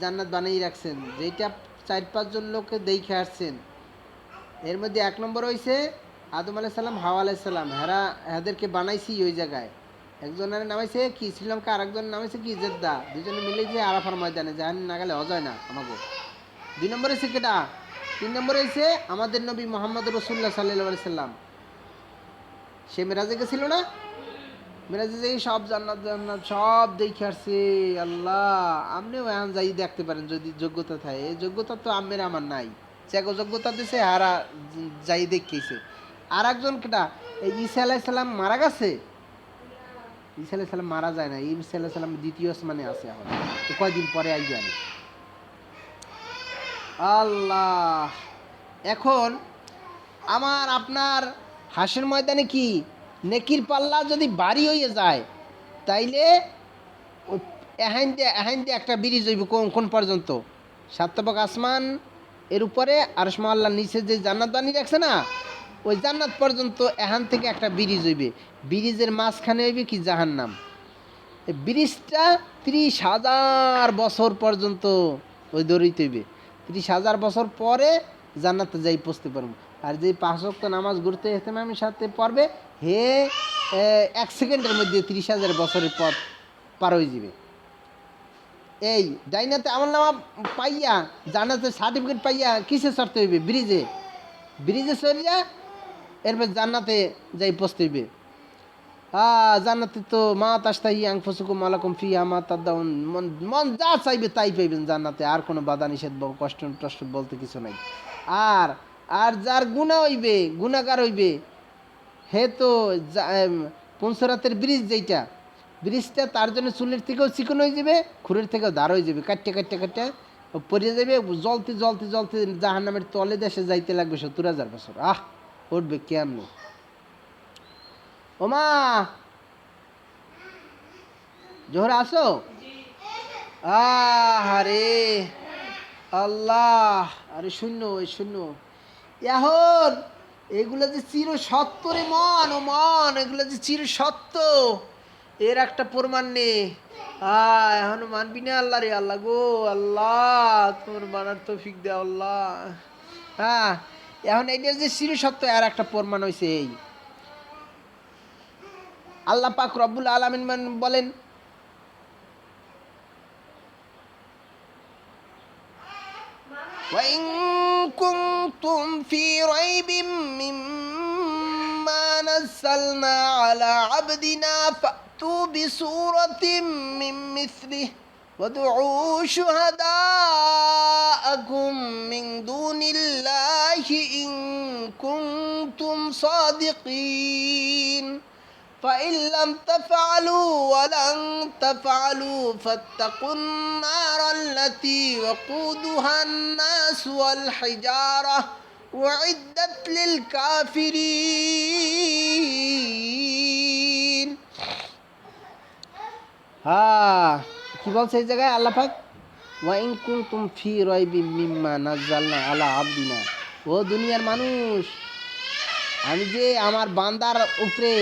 জান্নাত বানিয়ে রাখছেন, যেটা 4-5 জন লোককে দেখে আসছেন। এর মধ্যে 1 নম্বর হইছে আদম আলাইহিস সালাম, হাওয়া আলাইহিস সালাম, এদেরকে বানাইছি ওই জায়গায়। একজনের নামাইছে কি শ্রীলঙ্কা, আর একজনের নামাইছে কি জেদ্দা, দুজনে মিলে যে আরাফার ময়দানে, জাহান্নামে না গেলে অজয় না আমাকে। 2 নম্বর হইছে কেটা? 3 নম্বর হইছে আমাদের নবী মুহাম্মদ রাসূলুল্লাহ সাল্লাল্লাহু আলাইহি সাল্লাম, সে মেরাজে গেছিল না, মেরাজে যাই সব জান্নাত জান্নাত সব দেখে আসছে আল্লাহ। আপনিও এখন যাই দেখতে পারেন যদি যোগ্যতা থাকে, এই যোগ্যতা তো আমের আমার নাই, চেগো যোগ্যতা দিছে হারা যাই দেখেছে। আর একজন কেটা, এই ঈসা আলাইহিস সালাম মারা গেছে, ঈসা আলাইহিস সালাম মারা যায় না, ঈসা আলাইহিস সালাম দ্বিতীয় আসমানে আছে, এখন তো কয়দিন পরে আইবে আমি আল্লাহ। এখন আমার আপনার হাসের ময়দানে কি নেকির পাল্লা যদি ভারী হয়ে যায়, তাইলে এহাইন দিয়ে একটা ব্রিজ হইব কোন পর্যন্ত? 7 তবক আসমান এর উপরে আরশ মহল্লার নিচে যে জান্নাত বানিয়ে রাখছে না, ওই জান্নাত পর্যন্ত এখান থেকে একটা ব্রিজ হইবে, ব্রিজের মাঝখানে হইবে কি জাহান্নাম। এই ব্রিজটা 30,000 বছর পর্যন্ত ওই দৌড়িতে হইবে, 30,000 বছর পরে জান্নাতে যাই পৌঁছতে পারবো। আর যে 5 ওয়াক্ত নামাজ ঘুরতে ইহতেমামের সাথে পড়বে, হে 1 সেকেন্ডের মধ্যে 30,000 বছরের পথ পার হয়ে যাবে। এই ডাইনাতে আমল নামা পাইয়া, জান্নাতে সার্টিফিকেট পাইয়া কিসে চড়তে হইবে? ব্রিজে চড়িয়া এরপর জান্নাতে যাই পৌঁছতে হইবে। জান্নাতে তো মা তাস্তাহি আনফুসুকুম আলাকুম ফিহা মা তাদাউন, মন যা চাইবে তাই পাইবেন জান্নাতে, আর কোনো বাধা নিষেধ কষ্ট টষ্ট বলতে কিছু নাই। আর আর যার গুনাহ হইবে, গুনাহগার হইবে, হে তো পুনসরাতের ব্রিজ, যেইটা ব্রিজটা তার জন্য চুলের থেকেও চিকন হয়ে যাবে, খুরের থেকেও দাঁড় হয়ে যাবে, কাটতে কাটতে কাটতে ও পড়ে যাবে, জ্বলতে জ্বলতে জ্বলতে জাহান্নামের তলে দেশে যাইতে লাগবে 70,000 বছর। উঠবে কেমনে? ওমা জোহরা আসো। আরে আল্লাহ, আরে শূন্য শূন্য। এখন এগুলো যে চির সত্য রে মন, ও মন, এগুলো যে চির সত্য, এর একটা প্রমাণ নেই। এখন মানবি না আল্লাহ রে। আল্লাহ গো আল্লাহ, তোমার মানার তৌফিক দে আল্লাহ। এখন এইটা যে চির সত্য, আর একটা প্রমাণ হয়েছে এই আল্লাহ পাক রব্বুল আলামিন বলেন, وإن كنتم في ريب مما نزلنا على عبدنا فأتوا بسورة من مثله وادعوا شهداءكم من دون الله إن كنتم صادقين فإن لم تفعلوا ولن تفعلوا فاتقوا النار التي وقودها الناس والحجارة أعدت للكافرين। কি বলছে এই জায়গায় আল্লাহ পাক? ওয়া ইন কুনতুম ফি রাইবিম মিম্মা নাযালনা আলা আবদিনা। ও দুনিয়ার মানুষ, আমি যে আমার বান্দার উপরে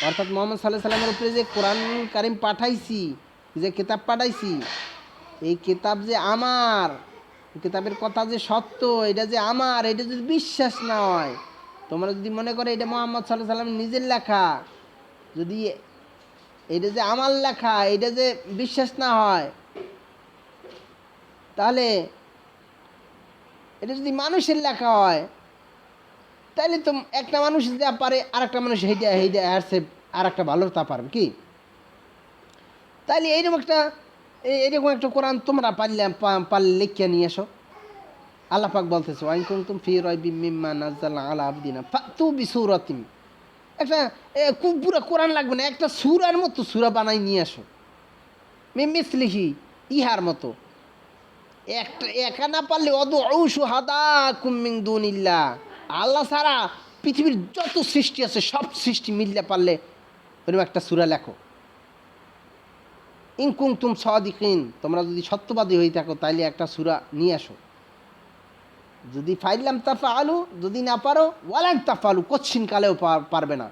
অর্থাৎ মোহাম্মদ সাল্লাল্লাহু আলাইহি সাল্লামের উপরে যে কোরআন কারিম পাঠাইছি, যে কিতাব পাঠাইছি, এই কিতাব যে আমার, কিতাবের কথা যে সত্য, এটা যে আমার, এটা যদি বিশ্বাস না হয়, তোমরা যদি মনে করে এটা মোহাম্মদ সাল্লাল্লাহু আলাইহি সাল্লাম নিজের লেখা, যদি এটা যে আমার লেখা, এটা যে বিশ্বাস না হয়, তাহলে এটা যদি মানুষের লেখা হয়, তাইলে তো একটা মানুষ যা পারে আর একটা মানুষ হেইটা হেইটা আসছে আর একটা ভালো তা পারবে কি? তাইলে এইরকম একটা কোরআন তোমরা পারলে লিখে নিয়ে এসো। আল্লাহ পাক বলতেছে, ওয়া ইন কুনতুম ফি রাইবিম মিম্মা নাযালনা আলা আবদিনা ফাতু বিসূরাতিন। একটা পুরো কোরআন লাগবে না, একটা সূরার মতো সূরা বানাই নিয়ে আসো, মিসলিহি, ইহার মতো। একটা একা না পারলে ওয়াদউ শুহাদাকুম মিন দুনিল্লাহ, আল্লাহ ছাড়া পৃথিবীর যত সৃষ্টি আছে সব সৃষ্টি মিললে পারলে এরকম একটা সূরা লেখো। ইন কুনতুম সাদিকিন, তোমরা যদি সত্যবাদী হয়ে থাকো তাইলে একটা সূরা নিয়ে আসো। যদি ফাইলাম তাফআলু, যদি না পারো, ওয়ালান তাফআলু, কচ্ছিন কালেও পারবে না।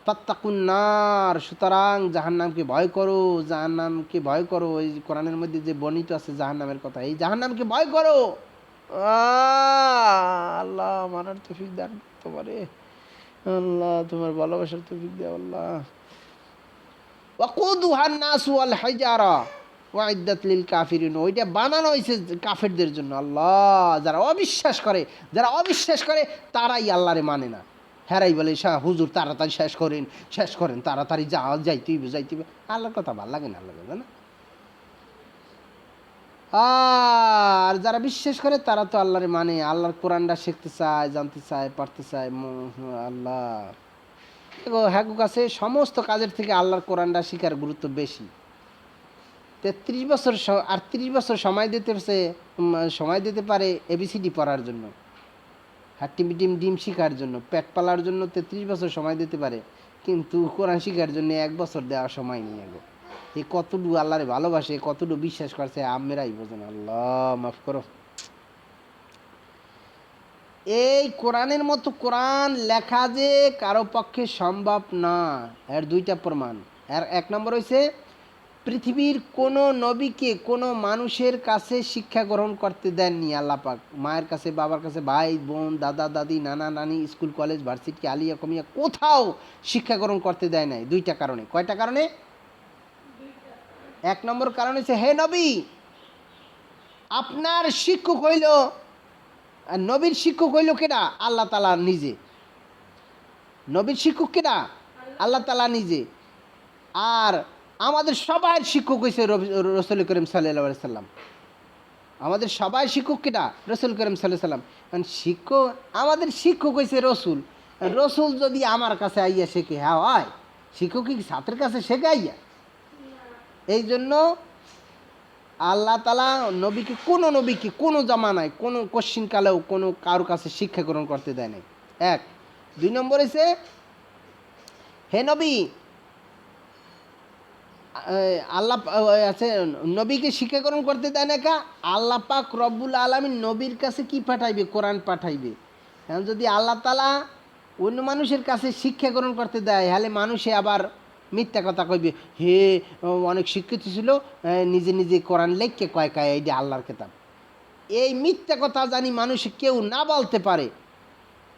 ফাত্তাকুন নার, সুতরাং জাহান্নামকে ভয় করো, জাহান্নামকে ভয় করো। এই কোরআনের মধ্যে যে বর্ণিত আছে জাহান্নামের কথা, এই জাহান্নামকে ভয় করো। আল্লাহ মানার তৌফিক দান তোমারে, আল্লাহ তোমার ভালোবাসার তৌফিক দাও আল্লাহ। ওয়াকুদুহান নাসু ওয়াল হিজারা ওয়াইদ্দাত লিল কাফিরিন, ওইটা বানানো হয়েছে কাফেরদের জন্য। আল্লাহ যারা অবিশ্বাস করে তারাই আল্লাহরে মানে না। হেরাই বলে হুজুর তাড়াতাড়ি শেষ করেন তাড়াতাড়ি যাইতে হইবে। আল্লাহর কথা ভালো লাগে না, আল্লাহ না। আর যারা বিশ্বাস করে তারা তো আল্লাহরে মানে, আল্লাহর কোরআনটা শিখতে চায়, জানতে চায়, পড়তে চায়। আল্লাহ হ্যাঁ কাছে সমস্ত কাজের থেকে আল্লাহর কোরআনটা শিখার গুরুত্ব বেশি। 33 বছর আর 30 বছর সময় দিতে পারে এবিসিডি পড়ার জন্য, হাট্টিমিটিম ডিম শিখার জন্য, পেট পালার জন্য 33 বছর সময় দিতে পারে, কিন্তু কোরআন শিখার জন্য 1 বছর দেওয়ার সময় নিয়ে গো। এই কতটুকু আল্লাহরে ভালোবাসে, কতটুকু বিশ্বাস করছে আমেরাই বোঝেন। আল্লাহ মাফ করো। এই কোরআনের মতো কোরআন লেখা যে কারো পক্ষে সম্ভব না, এর 2টা প্রমাণ। এর 1 নম্বর হয়েছে পৃথিবীর কোনো নবীকে কোনো মানুষের কাছে শিক্ষা গ্রহণ করতে দেননি আল্লাহ পাক। মায়ের কাছে, বাবার কাছে, ভাই বোন, দাদা দাদি, নানা নানি, স্কুল কলেজ ভার্সিটি আলিয়া কমিয়া কোথাও শিক্ষা গ্রহণ করতে দেয় নাই। 2টা কারণে। কয়টা কারণে? 1 নম্বর কারণ হচ্ছে, হে নবী, আপনার শিক্ষক হইল, নবীর শিক্ষক হইল কেডা? আল্লাহ তাআলা নিজে। নবীর শিক্ষক কেডা? আল্লাহ তাআলা নিজে। আর আমাদের সবার শিক্ষক হয়েছে রাসূল করিম সাল্লাল্লাহু আলাইহি সাল্লাম। আমাদের সবাই শিক্ষক কেডা? রাসূল করিম সাল্লাল্লাহু আলাইহি সাল্লাম। কারণ আমাদের শিক্ষক হয়েছে রসুল। রসুল যদি আমার কাছে আইয়া শেখে, হ্যাঁ হয়, শিক্ষক কি ছাত্রের কাছে শেখে আইয়া? এই জন্য আল্লাহ তাআলা নবীকে কোনো জামানায় কোনো কোশ্চিন কালেও কোনো কারো কাছে শিক্ষা গ্রহণ করতে দেয় নাই। এক। 2 নম্বর হইছে, হে নবী, আল্লাহ আছে নবীকে শিক্ষা গ্রহণ করতে দেয় না কা? আল্লাহ পাক রব্বুল আলামিন নবীর কাছে কি পাঠাইবে? কোরআন পাঠাইবে। এখন যদি আল্লাহ তাআলা অন্য মানুষের কাছে শিক্ষা গ্রহণ করতে দেয়, হলে মানুষে আবার মিথ্যা কথা কইবে, হে অনেক শিক্ষিত ছিল, নিজে নিজে কোরআন লেখকে কয় কয় এইটা আল্লাহর কিতাব। এই মিথ্যা কথা জানি মানুষ কেউ না বলতে পারে,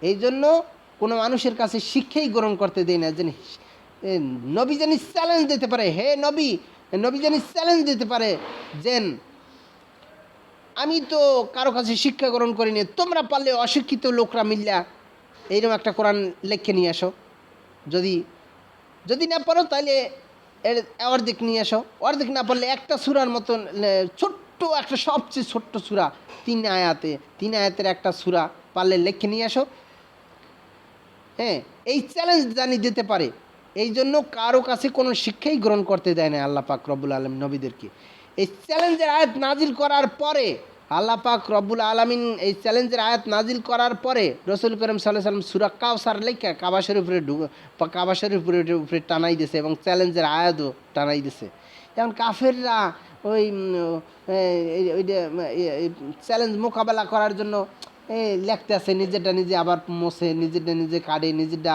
এই জন্য কোনো মানুষের কাছে শিক্ষাই গ্রহণ করতে দেয় না। জানি নবী জানি চ্যালেঞ্জ দিতে পারে, হে নবী, নবী জানি চ্যালেঞ্জ দিতে পারে যে আমি তো কারো কাছে শিক্ষা গ্রহণ করিনি, তোমরা পারলে অশিক্ষিত লোকরা মিল্লা এইরকম একটা কোরআন লেখে নিয়ে আসো। যদি যদি না পারো তাহলে এর অর্ধেক নিয়ে আসো, অর্ধেক না পারলে একটা সূরার মতন ছোট্ট একটা, সবচেয়ে ছোট্ট সূরা, 3 আয়াতের একটা সূরা পারলে লেখে নিয়ে আসো। হ্যাঁ, এই চ্যালেঞ্জ জানি দিতে পারে, এই জন্য কারো কাছে কোনো শিক্ষাই গ্রহণ করতে দেয় না আল্লাহ পাক রব্বুল আলামিন নবীদেরকে। এই চ্যালেঞ্জের আয়াত নাজিল করার পরে আল্লাহ পাক রব্বুল আলামিন এই চ্যালেঞ্জের আয়াত নাজিল করার পরে রসুল করিম সাল্লাল্লাহু আলাইহি সাল্লাম সূরা কাউসার লেখা কাবা শরীফের উপরে টানাই দিয়েছে এবং চ্যালেঞ্জের আয়াতও টানাই দিয়েছে। এখন কাফেররা ওই ওইটা চ্যালেঞ্জ মোকাবেলা করার জন্য লেখতে আছে, নিজেরটা নিজে আবার মোছে, নিজেরটা নিজে কাটে, নিজেরটা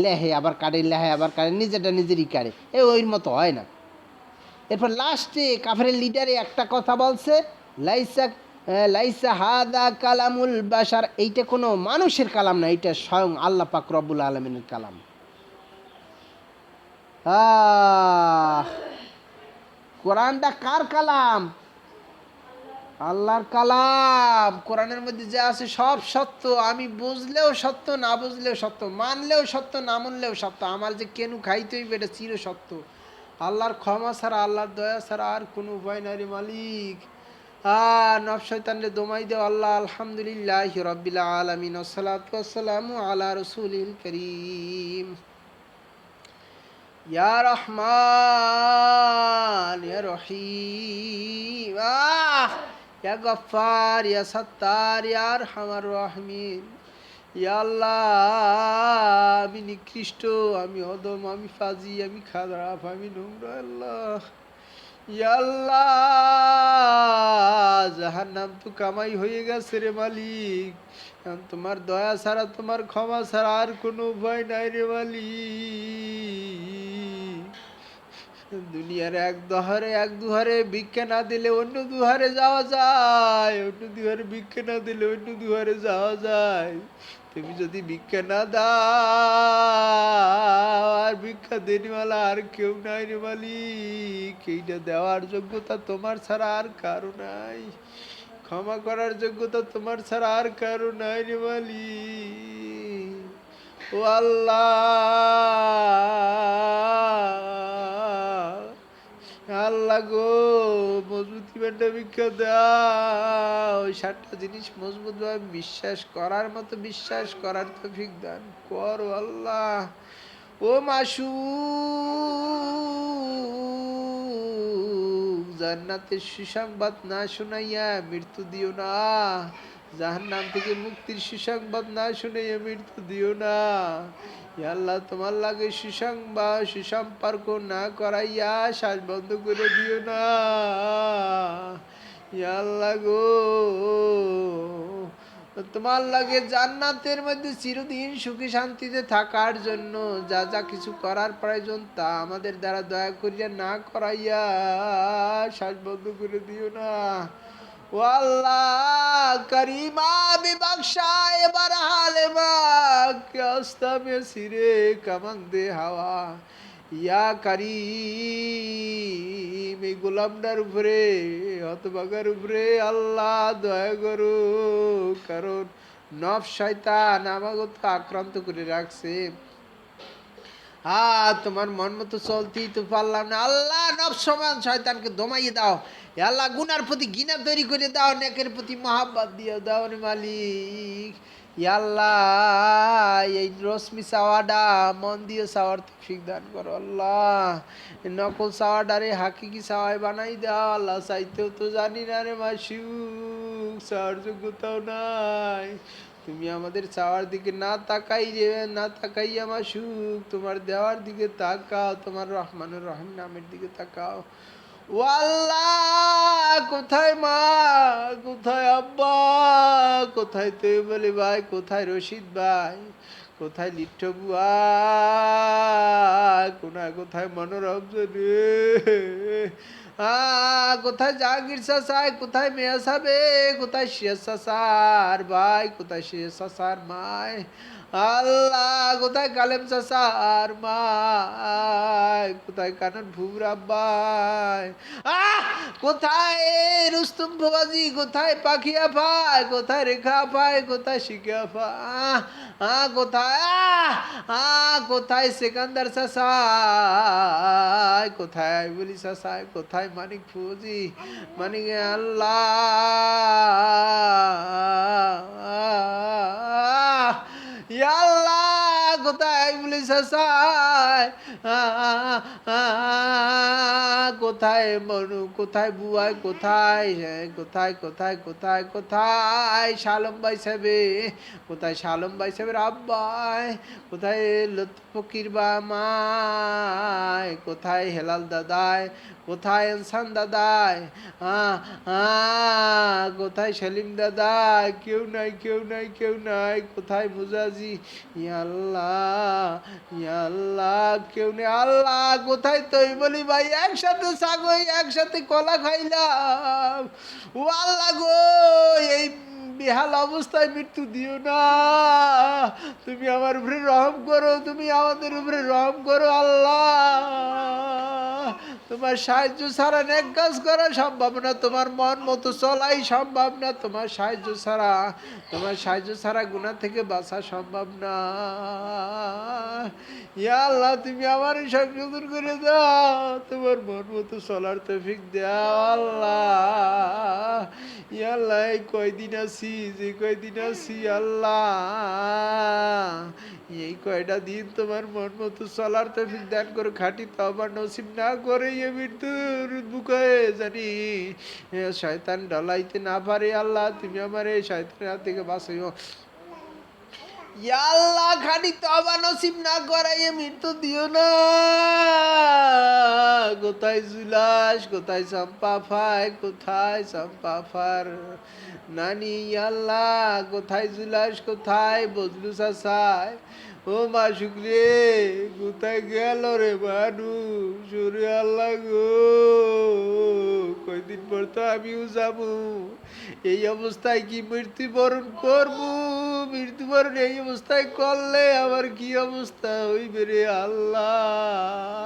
লেহে আবার কাটে, লেহে আবার কাটে, নিজেরটা নিজেরই কাটে, ওইর মতো হয় না। এরপর লাস্টে কাফেরের লিডারে একটা কথা বলছে, লাইসা লাইসা হাদা কালামুল বাশার, এইটা কোনো মানুষের কালাম না, এইটা স্বয়ং আল্লাহ পাক রব্বুল আলামিনের কালাম। কোরআনটা কার কালাম? আল্লাহর কালাম। কোরআনের মধ্যে যা আছে সব সত্য, আমি বুঝলেও সত্য, না বুঝলেও সত্য, মানলেও সত্য, না মানলেও সত্য। আমার যে কেন খাইতে হইবে এটা চির সত্য। আল্লাহর ক্ষমা ছাড়া, আল্লাহর দয়া ছাড়া আর কোনো উপায় নাই রে মালিক। নফস শয়তানরে দমাই দেও আল্লাহ। আলহামদুলিল্লাহি রাব্বিল আলামিন, ওয়াসসালাতু ওয়াসসালামু আলা রাসূলিল কারীম। ইয়া রহমান, ইয়া রহিম, ইয়া গফফার, ইয়া সাত্তার, ইয়া আরহামার রাহিমিন। ইয়া আল্লাহ, আমি নিকৃষ্ট, আমি অদম, আমি ফাজি, আমি খারাপ, আমি নোংরা আল্লাহ। ইয়া আল্লাহ, জাহান্নাম তো কামাই হয়ে গেছে রে মালিক। তোমার দয়া ছাড়া, তোমার ক্ষমা ছাড়া আর কোনো উপায় নাই রে মালিক। দুনিয়ার এক দুহারে ভিক্ষা না দিলে অন্য দুহারে যাওয়া যায়, অন্য দুহারে ভিক্ষা না দিলে অন্য দুহারে যাওয়া যায়। তুমি যদি ভিক্ষা না দাও, আর ভিক্ষা দেনিওয়ালা আর কেউ নাই রে মালিক। এইটা দেওয়ার যোগ্যতা তোমার ছাড়া আর কারো নাই, ক্ষমা করার যোগ্যতা তোমার ছাড়া আর কারো নাই রে মালিক। ও আল্লাহ, আল্লাহ গো, মজবুত ইমানটা ভিক্ষা দাও। ওই 7টা জিনিস মজবুত ভাবে বিশ্বাস করার মতো বিশ্বাস করার তৌফিক দান করো আল্লাহ। ও মাসুক, জান্নাতের সুসংবাদ না শোনাইয়া মৃত্যু দিও না, জাহান্নাম থেকে মুক্তির সুসংবাদ না শুনাইয়া মৃত্যু দিও না। ইয়া আল্লাহ, তোমার লাগে সুসম্পর্ক না করাইয়া শ্বাস বন্ধ করে দিও না। ইয়া আল্লাহ গো, তোমার লাগে জান্নাতের মধ্যে চিরদিন সুখী শান্তিতে থাকার জন্য যা যা কিছু করার প্রয়োজন তা আমাদের দ্বারা দয়া করিয়া না করাইয়া শ্বাস বন্ধ করে দিও না। ও আল্লাহ করিমা বিবক্সা এবার হালে মা আস্তা মে সিরে কামাং দে হাওয়া। ইয়া কারিম, এই গোলামটার উপরে, হতভাগার উপরে আল্লাহ দয়া করো, কারণ নফস শয়তান আমাকে তো আক্রান্ত করে রাখছে। তোমার মন মতো চলতেই তো পারলাম না আল্লাহ। নফস সমান শয়তানকে দমাইয়ে দাও আল্লাহ। গুনার প্রতি ঘৃণা তৈরি করে দাও, নেকের প্রতি মহাব্বত দিয়ে দাও রে মালিক। ইয়া আল্লাহ এই রশ্মি চাওয়াটা মন দিয়ে চাওয়ার তৌফিক দান করো আল্লাহ। নকল চাওয়াটারে হাকিকি চাওয়ায় বানাই দাও আল্লাহ। চাইতেও তো জানি না রে মাসুক, চাওয়ার যোগ্যতাও নাই। তুমি আমাদের চাওয়ার দিকে না তাকাই রে, না তাকাইয়া মাসুক তোমার দেওয়ার দিকে তাকাও, তোমার রহমানুর রহিম নামের দিকে তাকাও। ও আল্লাহ, কোথায় মা, কোথায় আব্বা, কোথায় তৈব আলী ভাই, কোথায় রশিদ ভাই, কোথায় লিট্টু বুয়া, কোথায় মনোরঞ্জন রে, কোথায় জাহাঙ্গীর চাচাই, কোথায় মেয়া সাবে, কোথায় শেষ চাচার ভাই, কোথায় শেষ চাচার মায়, আল্লাহ কোথায় কালেম চাচা আর মাই, কোথায় কানন ভুবরা ভাই, কোথায় রুস্তুম বাবাজি, কোথায় পাখিয়া ভাই, কোথায় রেখা ভাই, কোথায় শিখা ভাই, কোথায় কোথায় সেকান্দার চাচাই, কোথায় বলি চাচাই, কোথায় মানিক ফুজি মানিক আল্লাহ, আল্লাহ কোথায় বলি চাচাই, কোথায় মনু, কোথায় বুয়াই, কোথায় কোথায় কোথায় কোথায় কোথায় শালম ভাই সাহেবে, কোথায় শালম ভাই সাহেবের আব্বাই, কোথায় লতিফ ফকির বা মাই, কোথায় হেলাল দাদাই, কোথায় ইনসান দাদাই, কোথায় সেলিম দাদা, কেউ নাই কেউ নাই কেউ নাই, কোথায় মুজাজি, আল্লাহ আল্লাহ কেউ নেই আল্লাহ, কোথায় তুই বলি ভাই, একসাথে সাগই একসাথে কলা খাইলাম, ও আল্লাহ গো এই বেহাল অবস্থায় মৃত্যু দিও না, তুমি আমার উপরে রহম করো, তুমি আমাদের উপরে রহম করো আল্লাহ। তোমার সাহায্য ছাড়া নেক কাজ করা সম্ভব না, তোমার মন মতো চলাই সম্ভব না, তোমার সাহায্য ছাড়া গুনাহ থেকে বাঁচা সম্ভব না। ইয়া আল্লাহ তুমি আমার সংশোধন করে দাও, তোমার মন মতো চলার তৌফিক দাও আল্লাহ। ইয়া আল্লাহ এই কয়দিন আছি, যে কয়দিন আছি আল্লাহ, এই কয়টা দিন তোমার মন মতো চলার তৌফিক দান করে, খাঁটি তওবা নসিব না করে এ মৃত্যুর বুকে জানি শয়তান ডলাইতে না পারে আল্লাহ, তুমি আমার এই শয়তানের হাত থেকে বাঁচাইও। ইয়া আল্লাহ খালি তওবা নসিব না করাইয়ে মৃত্যু দিও না। কোথায় জুলাস, কোথায় চম্পা ফাই, কোথায় চম্পা ফার নানি, আল্লাহ কোথায় জুলাস, কোথায় বজলু চাচাই, ও মা শুক্রে কোথায় গেল রে মানুষ, ওরে আল্লাহ গো কয়দিন পর তো আমিও যাব, এই অবস্থায় কি মৃত্যুবরণ করবো, মৃত্যুবরণ এই অবস্থায় করলে আমার কি অবস্থা হইবে রে আল্লাহ।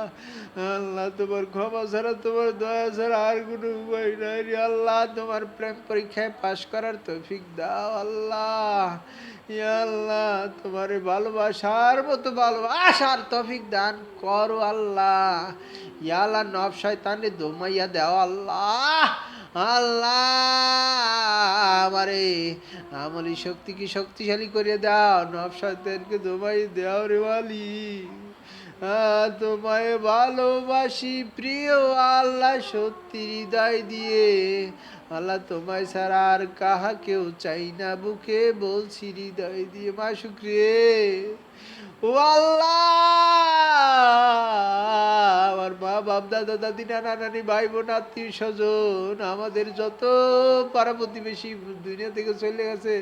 আল্লাহ তোমার ক্ষমা ছাড়া, তোমার দয়া ছাড়া আর কোনো উপায় নাই রে আল্লাহ, তোমার প্রেম পরীক্ষায় পাশ করার তৌফিক দাও আল্লাহ। ইয়া আল্লাহ তোমার ভালোবাসার মতো ভালোবাসার তৌফিক দান করো আল্লাহ। ইয়া আল্লাহ নব শয়তানে দমাইয়া দাও আল্লাহ। আল্লাহ আমারে আমলি শক্তি কি শক্তিশালী করে দাও, নব শয়তানকে দমাই দাও রে ওয়ালি। তোমায় ভালোবাসি প্রিয় আল্লাহ সত্যি হৃদয় দিয়ে, আল্লাহ তোমায় ছাড়া আর কাহাকেও চাই না বুকে, বলছি হৃদয় দিয়ে মাসুক রে। ও আল্লাহ আমার মা বাপ দাদা দাদি নানা নানি ভাই বোন আত্মীয় স্বজন আমাদের যত পাড়া প্রতিবেশী দুনিয়া থেকে চলে গেছে,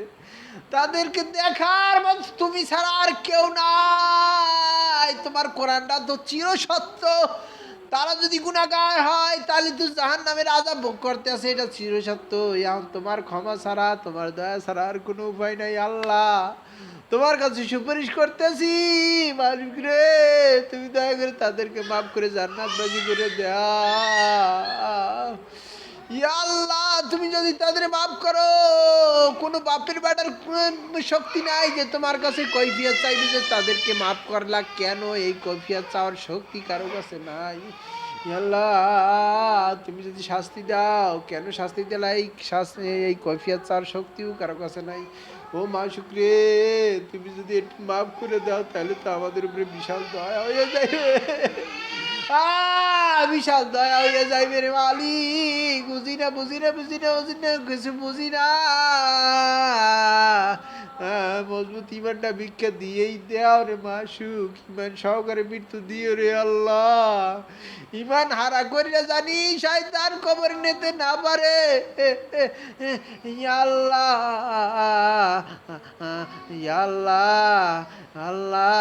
তাদেরকে দেখার মত তুমি ছাড়া আর কেউ নাই। তোমার কোরআনটা তো চিরসত্য, তারা যদি গুনাহগার হয় তাহলে তো জাহান্নামের আযাব ভোগ করতে আছে, এটা চিরসত্য। এখন তোমার ক্ষমা ছাড়া, তোমার দয়া ছাড়া আর কোনো উপায় নাই আল্লাহ। তোমার কাছে সুপারিশ করতেছি মালিক রে, তুমি দয়া করে তাদেরকে মাফ করে জান্নাতবাসী করে দাও। ইয়া আল্লাহ তুমি যদি তাদের মাফ করো, কোনো বাপের বেটার শক্তি নাই যে তোমার কাছে কৈফিয়ত চাইবে যে তাদেরকে মাফ করলা কেন, এই কৈফিয়ত চাওয়ার শক্তি কারো কাছে নাই। ইয়া আল্লাহ তুমি যদি শাস্তি দাও, কেন শাস্তি দিলা, এই কৈফিয়ত চাওয়ার শক্তিও কারো কাছে নাই। ও ও মাসুক রে, তুমি যদি একটু মাফ করে দাও তাহলে তো আমাদের উপরে বিশাল দয়া হয়ে যাবে। বিশাল দয়া হয়ে যাইবে রে মালিক। বুঝি না বুঝি না বুঝি না বুঝি না কিছু বুঝি না। মজবুত ইমানটা ভিক্ষা দিয়েই দেও রে মাসুক, ইমান সহকারে মৃত্যু দিও রে আল্লাহ। ইমান হারা করিয়া জানি শয়তান কবর নিতে না পারে। ইয়া আল্লাহ, ইয়া আল্লাহ, আল্লাহ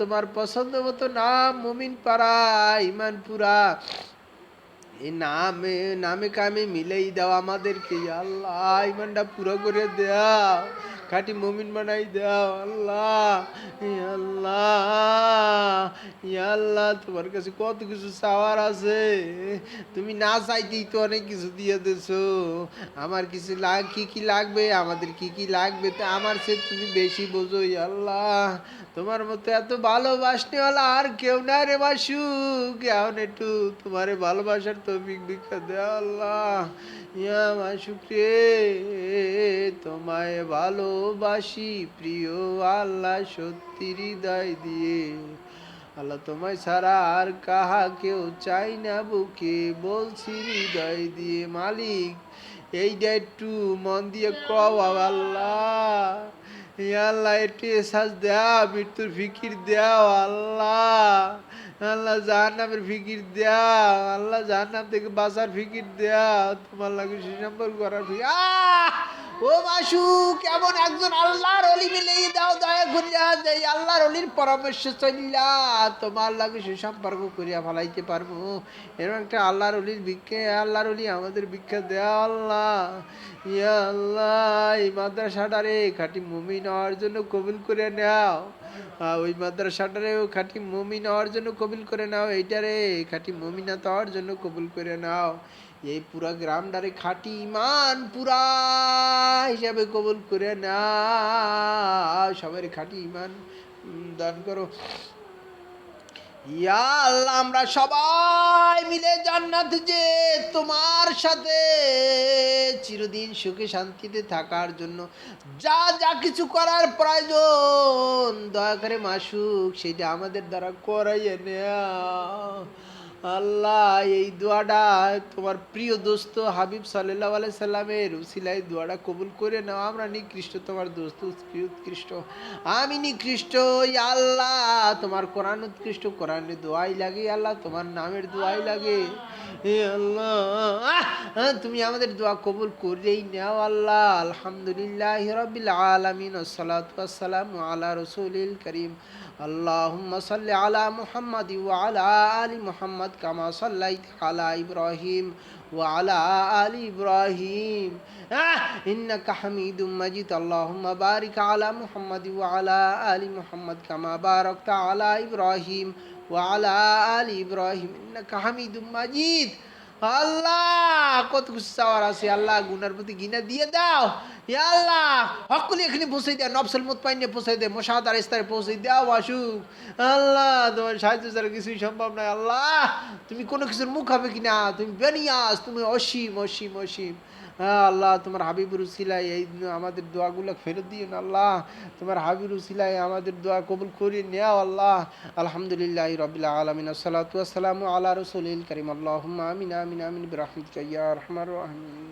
তোমার পছন্দ মতো নাম মুমিন পাড়া ইমান পুরা, এই নামে নামে কামে মিলেই দাও আমাদেরকে। ইয়া আল্লাহ ইমানটা পুরো করে দাও, খাঁটি মুমিন বানাই দাও আল্লাহ। ইয়া আল্লাহ, ইয়া আল্লাহ তোমার কাছে কত কিছু চাওয়ার আছে, তুমি না চাইতেই তো অনেক কিছু দিয়ে দিছো। আমার কিছু কি কি লাগবে, আমাদের কি কি লাগবে তা আমার সে তুমি বেশি বোঝো। ইয়া আল্লাহ তোমার মতো এত ভালোবাসনেওয়ালা আর কেউ না রে মাসুক, এখন একটু তোমারে ভালোবাসার তৌফিক ভিক্ষা দে আল্লাহ। ইয়া মাসুক রে, তোমায় ভালোবাসি প্রিয় আল্লাহ সত্যি হৃদয় দিয়ে। আল্লাহ তোমায় ছাড়া আর কাহাকেও চাই না বুকে, বলছি হৃদয় দিয়ে। মালিক এইটা একটু মন দিয়ে কও আল্লাহ। ইয়া আল্লাহ একটু এহসাস দাও, মৃত্যুর ফিকির দাও আল্লাহ। আল্লাহ জাহান্নামের ফিকির দাও আল্লাহ, জাহান্নাম থেকে বাঁচার ফিকির দাও, তোমার লাগে সুসম্পর্ক করার ফিকির। ও মাসুক এমন একজন আল্লাহর অলি মিলেই দাও দয়া করিয়া, যে আল্লাহর অলির পরামর্শ চলিলা তোমার লাগে সুসম্পর্ক করিয়া ফেলাইতে পারবো। এরকম একটা আল্লাহর অলির ভিক্ষে, আল্লাহর অলি আমাদের ভিক্ষা দেয়া আল্লাহ। ইয়া আল্লাহ এই মাদ্রাসাটারে খাঁটি মুমিন হওয়ার জন্য কবুল করে নাও, ওই মাদ্রাসাটারেও খাঁটি মুমিন হওয়ার জন্য কবুল করে নাও, এইটারে খাঁটি মুমিনাত হওয়ার জন্য কবুল করে নাও। এই পুরা গ্রামটারে খাঁটি ইমান পুরা হিসাবে কবুল করে নাও, সবাই খাঁটি ইমান দান করো। ইয়া আল্লাহ আমরা সবাই মিলে জান্নাতে যে তোমার সাথে চিরদিন সুখে শান্তিতে থাকার জন্য যা যা কিছু করার প্রয়োজন দয়া করে মাসুক সেটা আমাদের দ্বারা করাইয়ে নেয়া আল্লাহ। এই দোয়াটা তোমার প্রিয় দোস্ত হাবিব সাল্লাল্লাহু আলাইহি সাল্লামের উসিলায় দোয়াটা কবুল করে নাও। আমরা নিকৃষ্ট, তোমার দোস্ত উৎকৃষ্ট, আমি নিকৃষ্ট। ইয়া আল্লাহ তোমার কোরআন উৎকৃষ্ট, কোরআনের দোয়াই লাগে আল্লাহ, তোমার নামের দোয়াই লাগে। হে আল্লাহ তুমি আমাদের দোয়া কবুল করেই নাও আল্লাহ। আলহামদুলিল্লাহি রাব্বিল আলামিন, আসসালাতু ওয়াসসালামু আলা রাসূলিল কারীম। আল্লাহুম্মা সাল্লি আলা মুহাম্মাদি ওয়া আলা আলি মুহাম্মাদ কামা সাল্লাইতা আলা ইব্রাহিম ওয়া আলা আলি ইব্রাহিম ইন্নাকা হামিদুম মাজিদ। আল্লাহুম্মা বারিক আলা মুহাম্মাদি ওয়া আলা আলি মুহাম্মাদ কামা বারাকতা আলা ইব্রাহিম ওয়া আলা আলি ইব্রাহিম ইন্নাকা হামিদুম মাজিদ। আল্লাহ কত কিছু চাওয়ার আছে আল্লাহ, গুনার প্রতি ঘৃণা দিয়ে দাও। ইয়া আল্লাহ হকগুলি এখানে পৌঁছে দেয়, নফসল মুতমাইনে পৌঁছে দেয়, মুশাহাদার স্তরে পৌঁছে দাও মাসুক। আল্লাহ তোমার সাহায্য ছাড়া কিছুই সম্ভব নয় আল্লাহ, তুমি কোনো কিছুর মুখ হবে কিনা, তুমি বেনিয়াস, তুমি অসীম অসীম অসীম। আল্লাহ তোমার হাবিবুর উসিলায় এই আমাদের দোয়াগুলো ফেরত দিও না আল্লাহ, তোমার হাবিবুর উসিলায় আমাদের দোয়া কবুল করিয়ে নেও আল্লাহ। আলহামদুলিল্লাহি রাব্বিল আলামিন, আসসালাতু ওয়াসসালামু আলা রাসূলিল কারীম। আল্লাহুম্মা আমিন আমিন আমিন বিরহমাতিকা ইয়া আরহামার রাহিমিন।